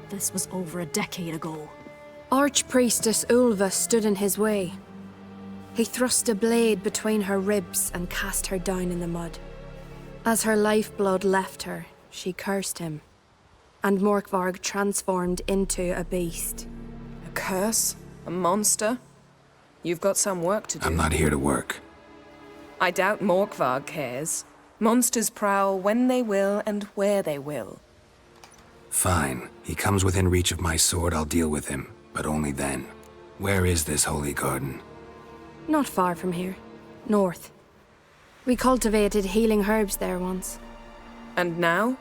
This was over a decade ago. Archpriestess Ulva stood in his way. He thrust a blade between her ribs and cast her down in the mud. As her lifeblood left her, she cursed him, and Morkvarg transformed into a beast. A curse? A monster? You've got some work to do. I'm not here to work. I doubt Morkvarg cares. Monsters prowl when they will and where they will. Fine. He comes within reach of my sword, I'll deal with him. But only then. Where is this holy garden? Not far from here. North. We cultivated healing herbs there once. And now?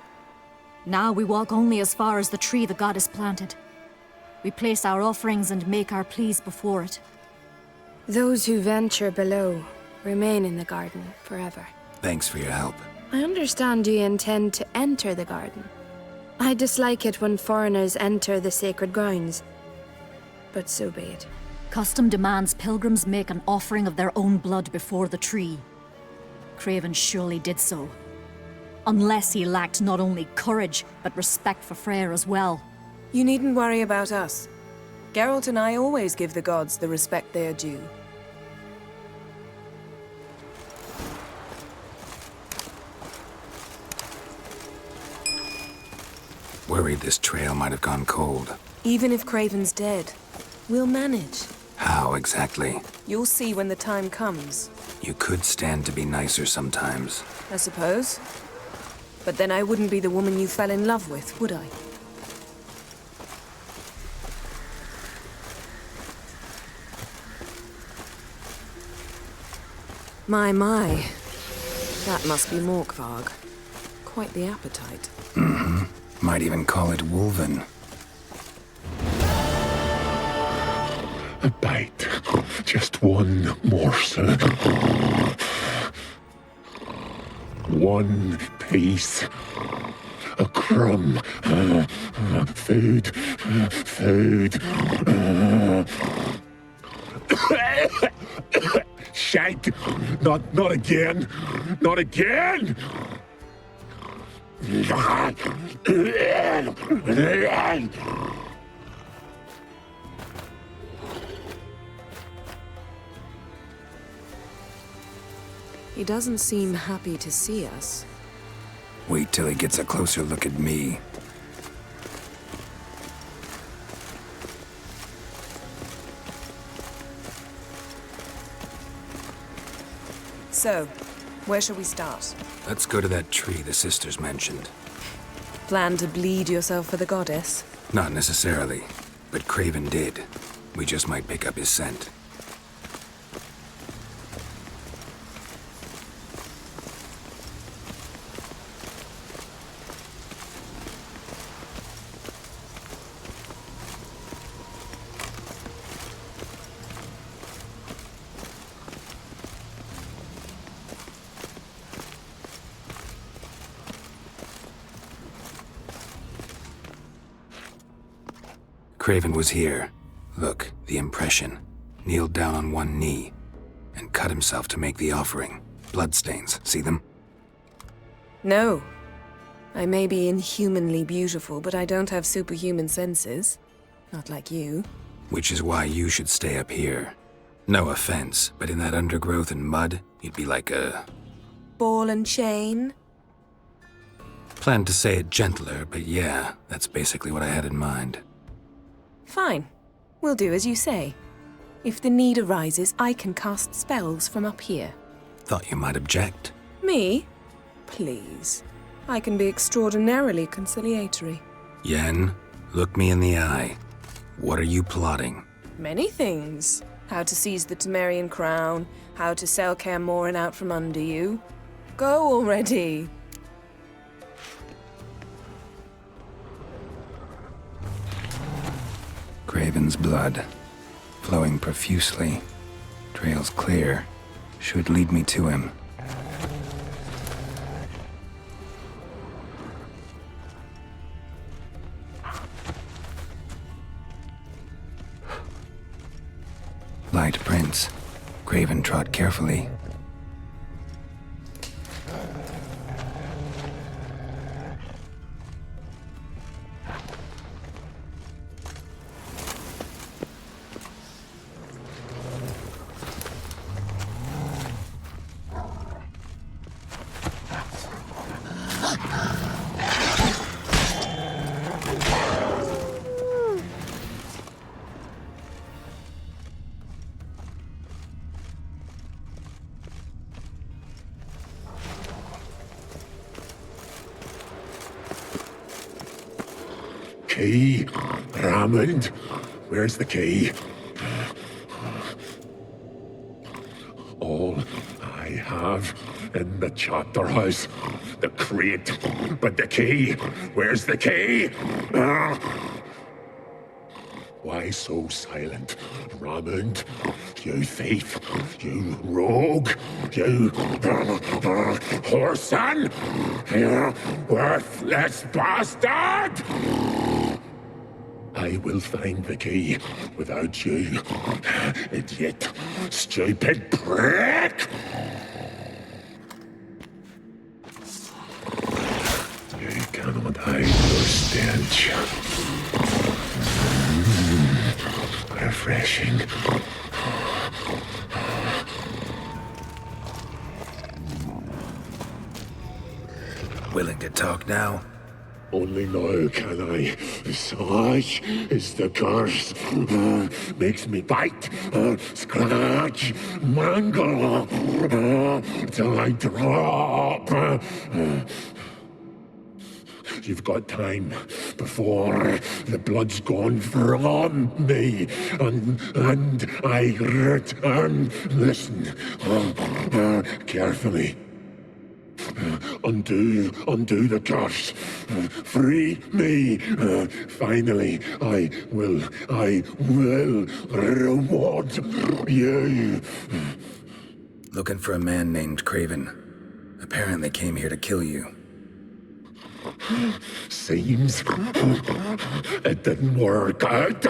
Now we walk only as far as the tree the goddess planted. We place our offerings and make our pleas before it. Those who venture below remain in the garden forever. Thanks for your help. I understand you intend to enter the garden. I dislike it when foreigners enter the sacred grounds. But so be it. Custom demands pilgrims make an offering of their own blood before the tree. Craven surely did so. Unless he lacked not only courage, but respect for Freyr as well. You needn't worry about us. Geralt and I always give the gods the respect they are due. Worried this trail might have gone cold. Even if Craven's dead, we'll manage. How exactly? You'll see when the time comes. You could stand to be nicer sometimes. I suppose. But then I wouldn't be the woman you fell in love with, would I? My. That must be Morkvarg. Quite the appetite. Mm-hmm. Might even call it Wolven. A bite. Just one morsel. One piece. A crumb. Food. Food. Shank! Not again! Not again! He doesn't seem happy to see us. Wait till he gets a closer look at me. So, where shall we start? Let's go to that tree the sisters mentioned. Plan to bleed yourself for the goddess? Not necessarily, but Craven did. We just might pick up his scent. Craven was here. Look, the impression. Kneeled down on one knee and cut himself to make the offering. Bloodstains, see them? No. I may be inhumanly beautiful, but I don't have superhuman senses. Not like you. Which is why you should stay up here. No offense, but in that undergrowth and mud, you'd be like a... ball and chain? Planned to say it gentler, but yeah, that's basically what I had in mind. Fine. We'll do as you say. If the need arises, I can cast spells from up here. Thought you might object. Me? Please. I can be extraordinarily conciliatory. Yen, look me in the eye. What are you plotting? Many things. How to seize the Temerian crown, how to sell Kaer Morhen out from under you. Go already! Craven's blood, flowing profusely. Trail's clear. Should lead me to him. Light prints. Craven trod carefully. Key? Raymond? Where's the key? All I have in the chapter house. The crate. But the key? Where's the key? Why so silent, Raymond? You thief, you rogue, you whoreson, you worthless bastard! I will find the key without you, idiot, stupid prick! cannot hide your stench. Refreshing. Willing to talk now? Only now can I. Such is the curse. Makes me bite, scratch, mangle, till I drop. You've got time before the blood's gone from me, and I return. Listen, carefully. Undo the curse. Free me. Finally, I will reward you. Looking for a man named Craven. Apparently came here to kill you. Seems it didn't work out.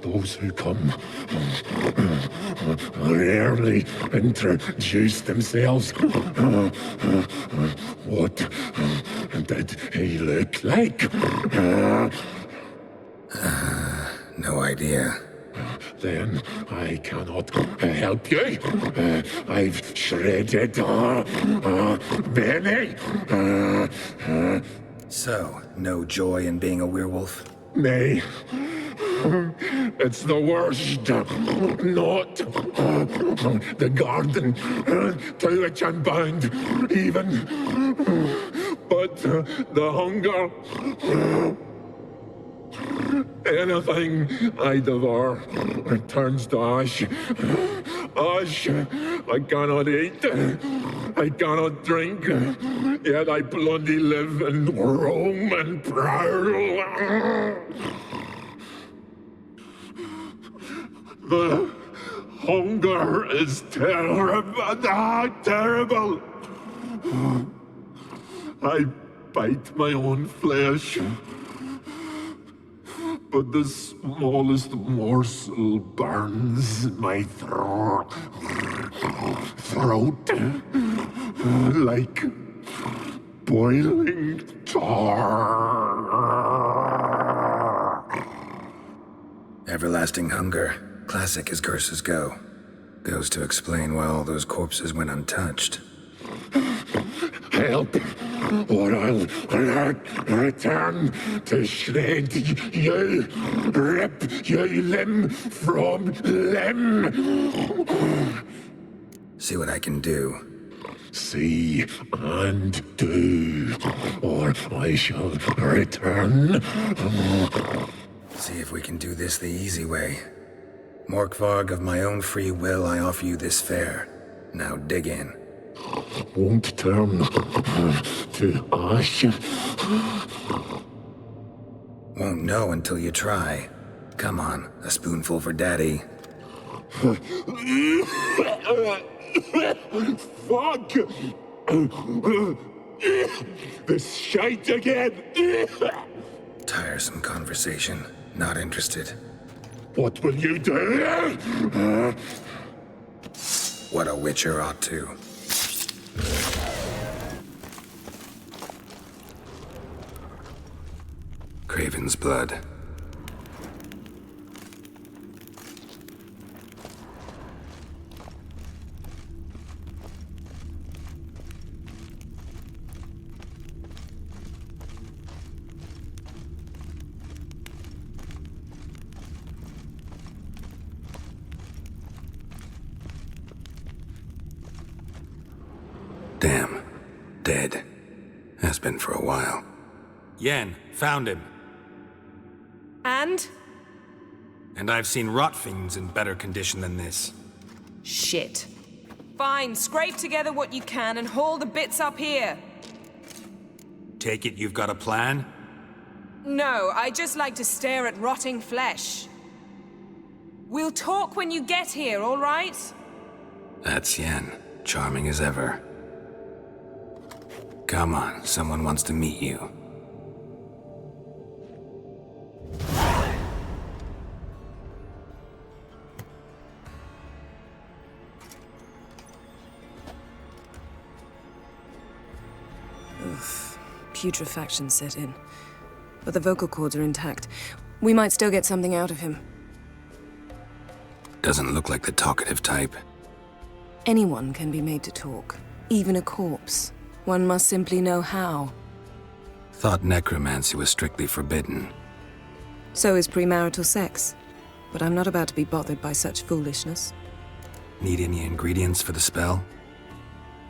Those who come rarely introduce themselves. What did he look like? No idea. Then I cannot help you. I've shredded many. So, no joy in being a werewolf? Nay. It's the worst. Not the garden to which I'm bound, even. But the hunger. Anything I devour turns to ash. Ash I cannot eat. I cannot drink. Yet I bloody live and roam and prowl. The hunger is terrible. Terrible. I bite my own flesh. But the smallest morsel burns my throat like boiling tar. Everlasting hunger. Classic as curses go. Goes to explain why all those corpses went untouched. Help, or I'll return to shred you, rip you limb from limb. See what I can do. See and do, or I shall return. See if we can do this the easy way. Morkvarg, of my own free will, I offer you this fare. Now dig in. Won't turn to ash. Won't know until you try. Come on, a spoonful for Daddy. Fuck! This shite again! Tiresome conversation. Not interested. What will you do? What a witcher ought to. Craven's blood. Damn. Dead. Has been for a while. Yen, found him. And? And I've seen rot fiends in better condition than this. Shit. Fine, scrape together what you can and haul the bits up here. Take it you've got a plan? No, I just like to stare at rotting flesh. We'll talk when you get here, all right? That's Yen. Charming as ever. Come on, someone wants to meet you. Ugh. Putrefaction set in. But the vocal cords are intact. We might still get something out of him. Doesn't look like the talkative type. Anyone can be made to talk. Even a corpse. One must simply know how. Thought necromancy was strictly forbidden. So is premarital sex. But I'm not about to be bothered by such foolishness. Need any ingredients for the spell?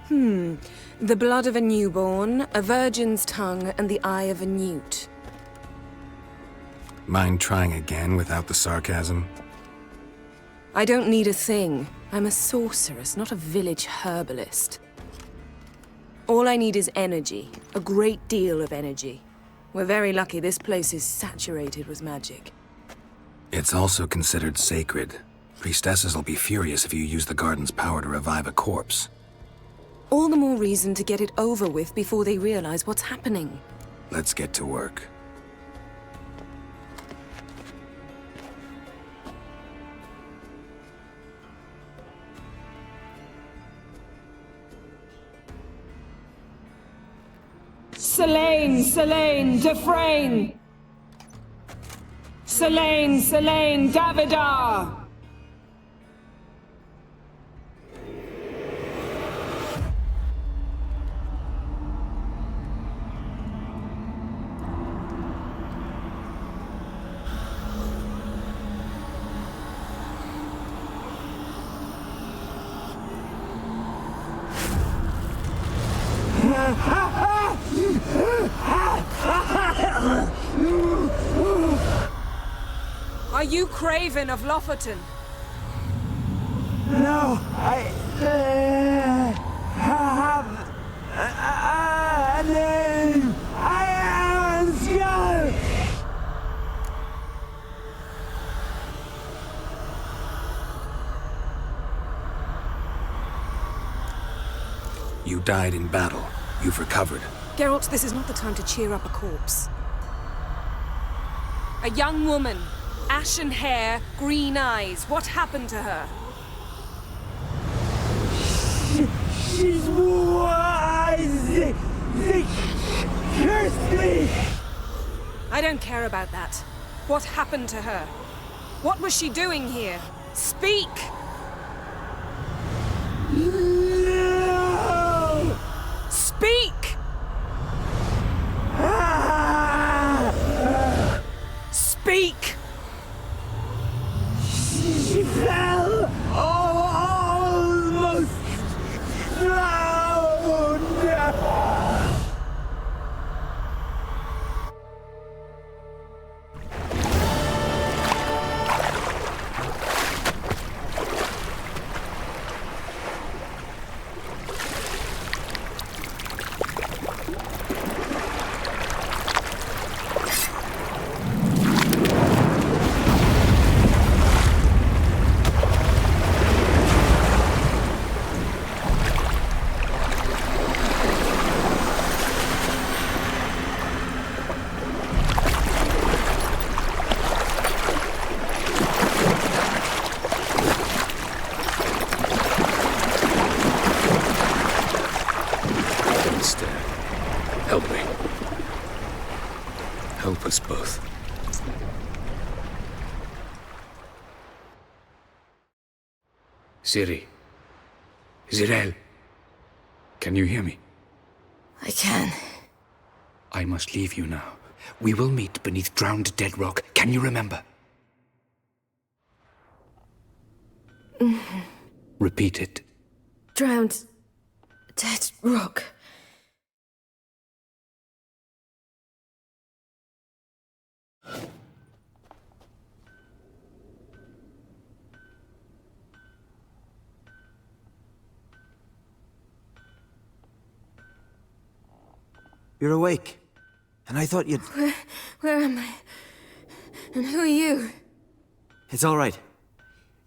The blood of a newborn, a virgin's tongue, and the eye of a newt. Mind trying again without the sarcasm? I don't need a thing. I'm a sorceress, not a village herbalist. All I need is energy. A great deal of energy. We're very lucky this place is saturated with magic. It's also considered sacred. Priestesses will be furious if you use the garden's power to revive a corpse. All the more reason to get it over with before they realize what's happening. Let's get to work. Selene, Selene, Defrain! Selene, Selene, Davidar! Are you Craven of Lofoten? No, I have a name. I am Skull. You died in battle. You've recovered. Geralt, this is not the time to cheer up a corpse. A young woman. Ashen hair, green eyes. What happened to her? She's wise. They cursed me. I don't care about that. What happened to her? What was she doing here? Speak! No! Speak! Speak! She fell almost drowned. Help me. Help us both. Ciri. Zirel. Can you hear me? I can. I must leave you now. We will meet beneath drowned dead rock. Can you remember? Repeat it. Drowned. Dead rock. You're awake. And I thought you'd... Where am I? And who are you? It's all right.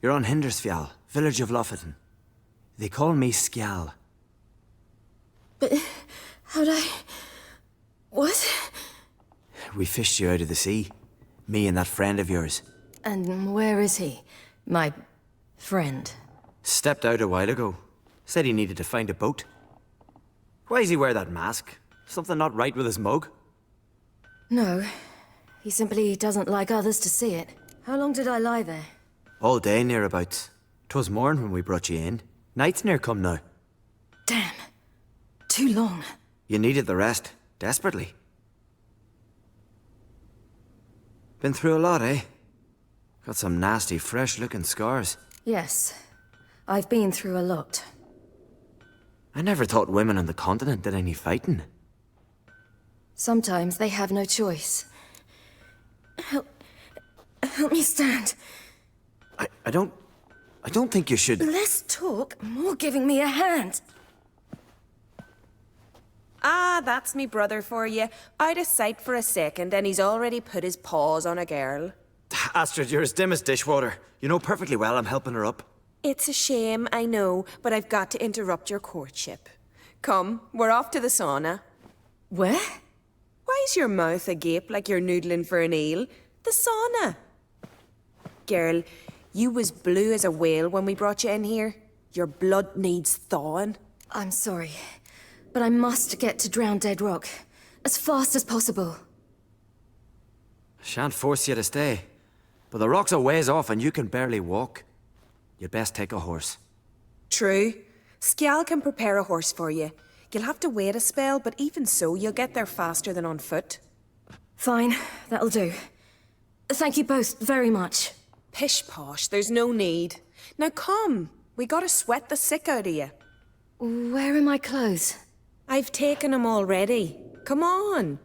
You're on Hindersfjall, village of Lofoten. They call me Skjal. But how'd I... What? We fished you out of the sea. Me and that friend of yours. And where is he? My friend. Stepped out a while ago. Said he needed to find a boat. Why does he wear that mask? Something not right with his mug? No. He simply doesn't like others to see it. How long did I lie there? All day, nearabouts. 'Twas morn when we brought you in. Night's near come now. Damn. Too long. You needed the rest, desperately. Been through a lot, eh? Got some nasty, fresh-looking scars. Yes. I've been through a lot. I never thought women on the continent did any fighting. Sometimes they have no choice. Help me stand. I don't think you should... Less talk, more giving me a hand. Ah, that's me brother for you. Out of sight for a second, and he's already put his paws on a girl. Astrid, you're as dim as dishwater. You know perfectly well I'm helping her up. It's a shame, I know, but I've got to interrupt your courtship. Come, we're off to the sauna. Where? Why's your mouth agape like you're noodling for an eel? The sauna. Girl, you was blue as a whale when we brought you in here. Your blood needs thawing. I'm sorry, but I must get to Drowned Dead Rock as fast as possible. Shan't force you to stay, but the rock's a ways off and you can barely walk. You'd best take a horse. True. Skjal can prepare a horse for you. You'll have to wait a spell, but even so, you'll get there faster than on foot. Fine, that'll do. Thank you both very much. Pish-posh, there's no need. Now come, we gotta sweat the sick out of you. Where are my clothes? I've taken them already. Come on.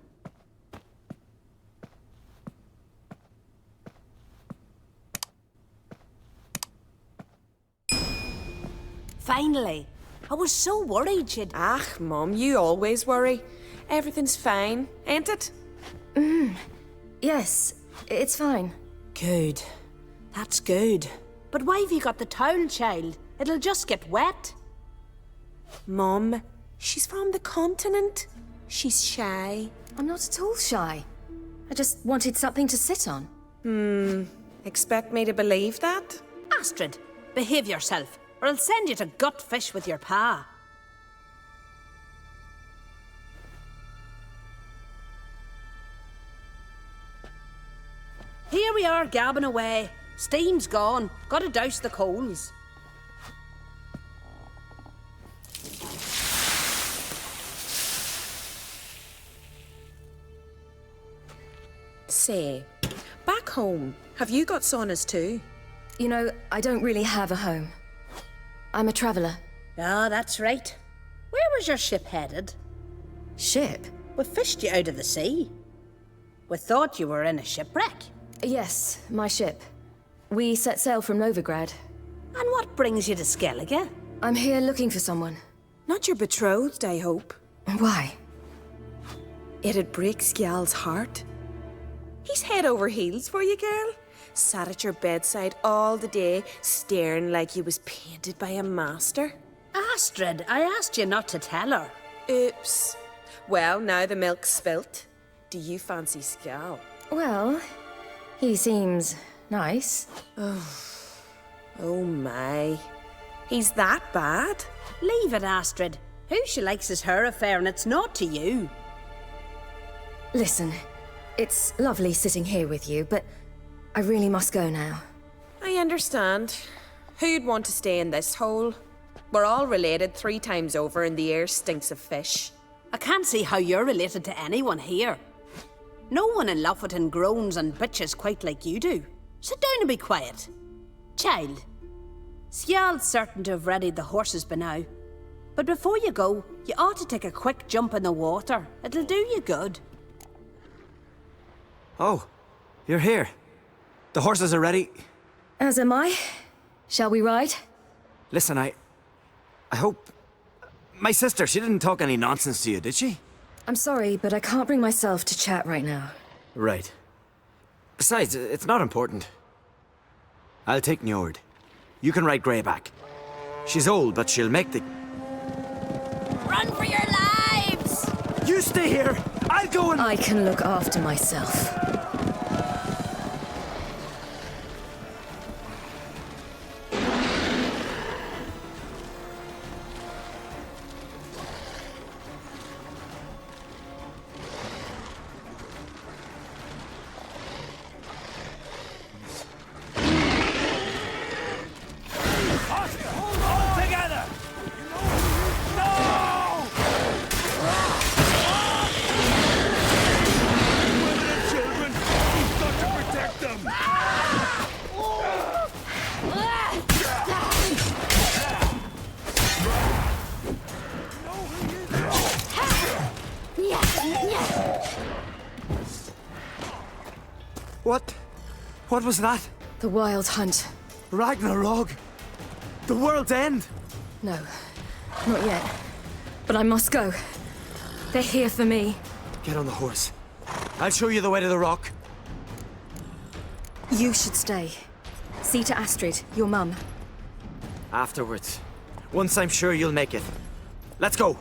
Finally. I was so worried you'd... Ah, Mum, you always worry. Everything's fine, ain't it? Yes, it's fine. Good. That's good. But why have you got the towel, child? It'll just get wet. Mum, she's from the continent. She's shy. I'm not at all shy. I just wanted something to sit on. Expect me to believe that? Astrid, behave yourself, or I'll send you to gut fish with your pa. Here we are gabbing away. Steam's gone. Gotta douse the coals. Say, back home, have you got saunas too? You know, I don't really have a home. I'm a traveller. Ah, that's right. Where was your ship headed? Ship? We fished you out of the sea. We thought you were in a shipwreck. Yes, my ship. We set sail from Novigrad. And what brings you to Skellige? I'm here looking for someone. Not your betrothed, I hope. Why? It'd break Skjal's heart. He's head over heels for you, girl. Sat at your bedside all the day, staring like he was painted by a master. Astrid, I asked you not to tell her. Oops. Well, now the milk's spilt. Do you fancy Skjal? Well, he seems nice. Oh my. He's that bad? Leave it, Astrid. Who she likes is her affair, and it's not to you. Listen, it's lovely sitting here with you, but I really must go now. I understand. Who'd want to stay in this hole? We're all related 3 times over and the air stinks of fish. I can't see how you're related to anyone here. No one in Lofoten groans and bitches quite like you do. Sit down and be quiet. Child, Skjal's certain to have readied the horses by now. But before you go, you ought to take a quick jump in the water. It'll do you good. Oh, you're here. The horses are ready. As am I. Shall we ride? Listen, I hope... My sister, she didn't talk any nonsense to you, did she? I'm sorry, but I can't bring myself to chat right now. Right. Besides, it's not important. I'll take Njord. You can ride Greyback. She's old, but she'll make the... Run for your lives! You stay here! I'll go and... I can look after myself. What was that? The Wild Hunt. Ragnarok? The world's end? No, not yet. But I must go. They're here for me. Get on the horse. I'll show you the way to the rock. You should stay. See to Astrid, your mum. Afterwards. Once I'm sure you'll make it. Let's go!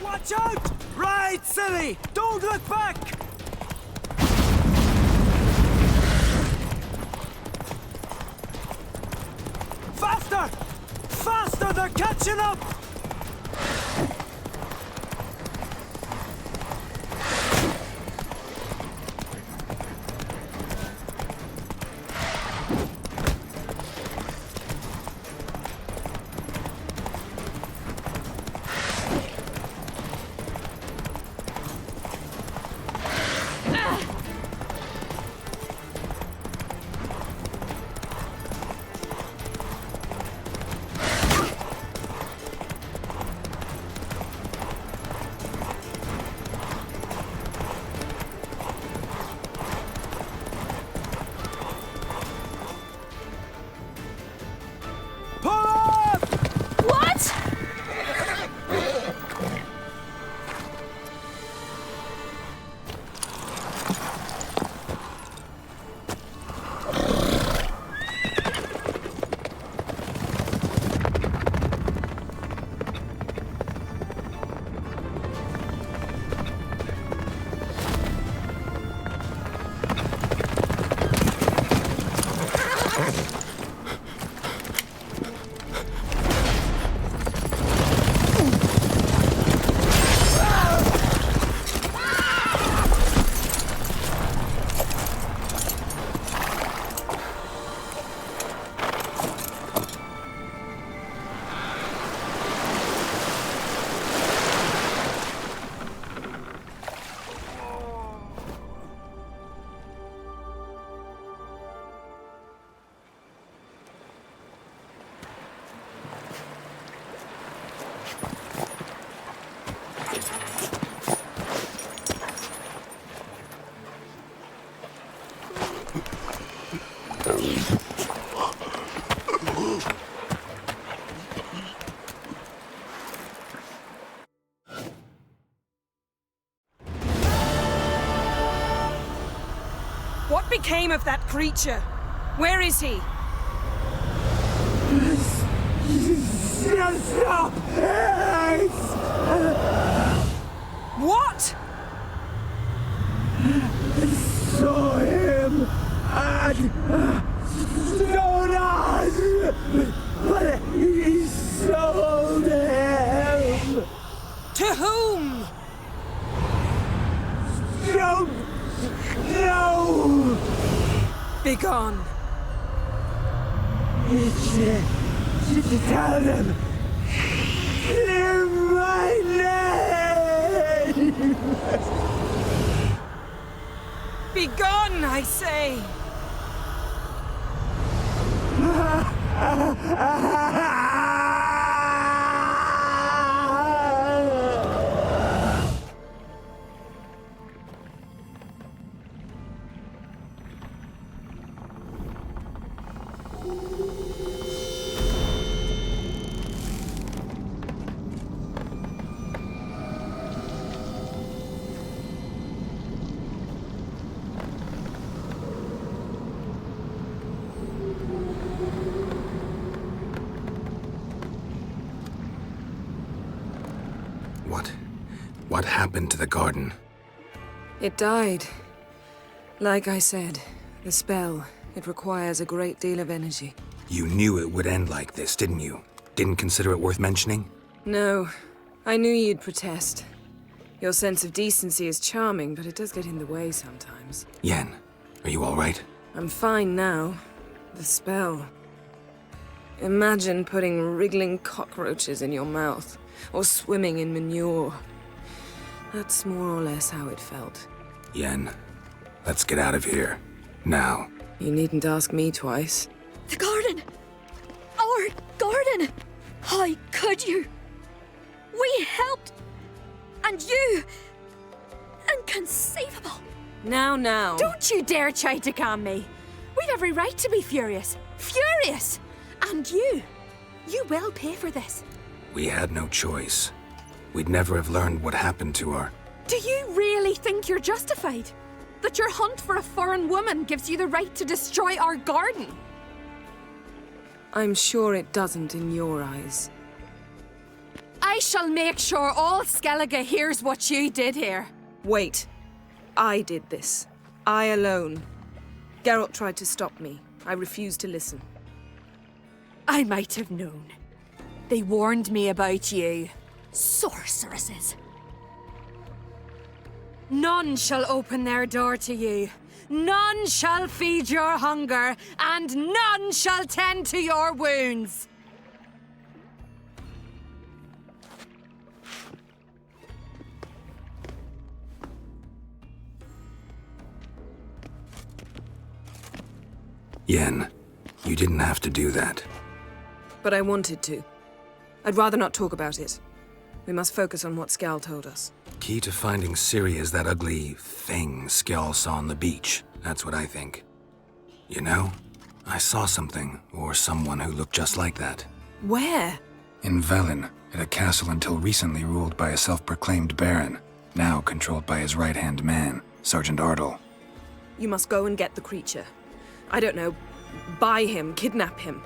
Watch out! Right, Ciri! Don't look back! Faster! Faster! They're catching up! What became of that creature? Where is he? Stop! What? Saw him and Jonas, but he sold him. To whom? Don't know. Begone. Tell them. Clear my name. Begone, I say. What happened to the garden? It died. Like I said, the spell, it requires a great deal of energy. You knew it would end like this, didn't you? Didn't consider it worth mentioning? No. I knew you'd protest. Your sense of decency is charming, but it does get in the way sometimes. Yen, are you all right? I'm fine now. The spell. Imagine putting wriggling cockroaches in your mouth, or swimming in manure. That's more or less how it felt. Yen, let's get out of here. Now. You needn't ask me twice. The garden! Our garden! How could you? We helped. And you... Inconceivable. Now. Don't you dare try to calm me. We've every right to be furious. Furious! And you will pay for this. We had no choice. We'd never have learned what happened to her. Do you really think you're justified? That your hunt for a foreign woman gives you the right to destroy our garden? I'm sure it doesn't in your eyes. I shall make sure all Skellige hears what you did here. Wait. I did this. I alone. Geralt tried to stop me. I refused to listen. I might have known. They warned me about you. Sorceresses. None shall open their door to you. None shall feed your hunger, and none shall tend to your wounds. Yen, you didn't have to do that. But I wanted to. I'd rather not talk about it. We must focus on what Skjal told us. Key to finding Ciri is that ugly thing Skjal saw on the beach. That's what I think. You know, I saw something, or someone who looked just like that. Where? In Velen, at a castle until recently ruled by a self-proclaimed baron, now controlled by his right-hand man, Sergeant Ardle. You must go and get the creature. I don't know, buy him, kidnap him.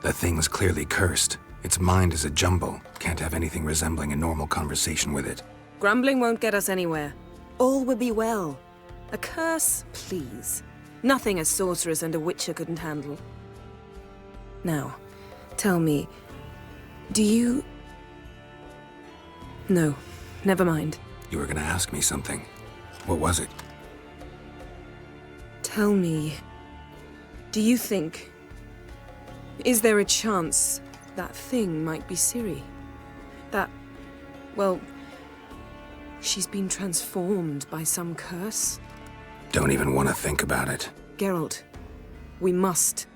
The thing's clearly cursed. Its mind is a jumble. Can't have anything resembling a normal conversation with it. Grumbling won't get us anywhere. All will be well. A curse, please. Nothing a sorceress and a witcher couldn't handle. Now, tell me, do you... No, never mind. You were gonna ask me something. What was it? Tell me, do you think... Is there a chance that thing might be Ciri? That, well, she's been transformed by some curse? Don't even want to think about it. Geralt, we must.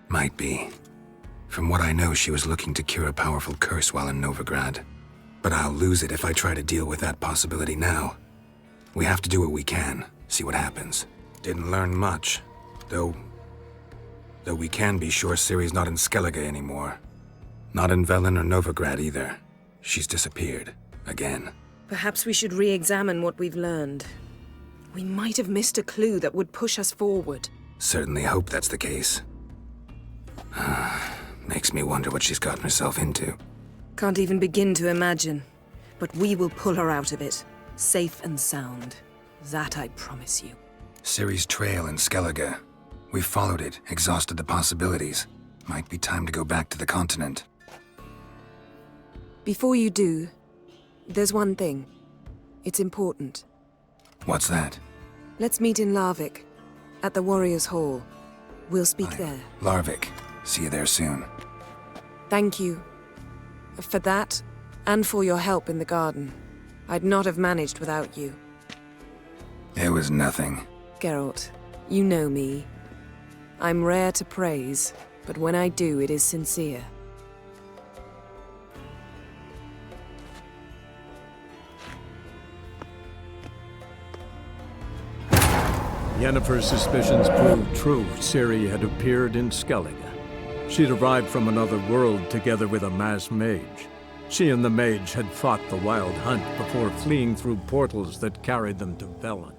Might be. From what I know, she was looking to cure a powerful curse while in Novigrad. But I'll lose it if I try to deal with that possibility now. We have to do what we can, see what happens. Didn't learn much, though we can be sure Ciri's not in Skellige anymore. Not in Velen or Novigrad either. She's disappeared. Again. Perhaps we should re-examine what we've learned. We might have missed a clue that would push us forward. Certainly hope that's the case. Makes me wonder what she's gotten herself into. Can't even begin to imagine. But we will pull her out of it. Safe and sound. That I promise you. Ciri's trail in Skellige. We've followed it, exhausted the possibilities. Might be time to go back to the continent. Before you do, there's one thing. It's important. What's that? Let's meet in Larvik, at the Warriors' Hall. We'll speak there. Larvik. See you there soon. Thank you. For that, and for your help in the garden. I'd not have managed without you. It was nothing. Geralt, you know me. I'm rare to praise, but when I do, it is sincere. Yennefer's suspicions proved true. Ciri had appeared in Skellige. She'd arrived from another world together with a masked mage. She and the mage had fought the Wild Hunt before fleeing through portals that carried them to Velen.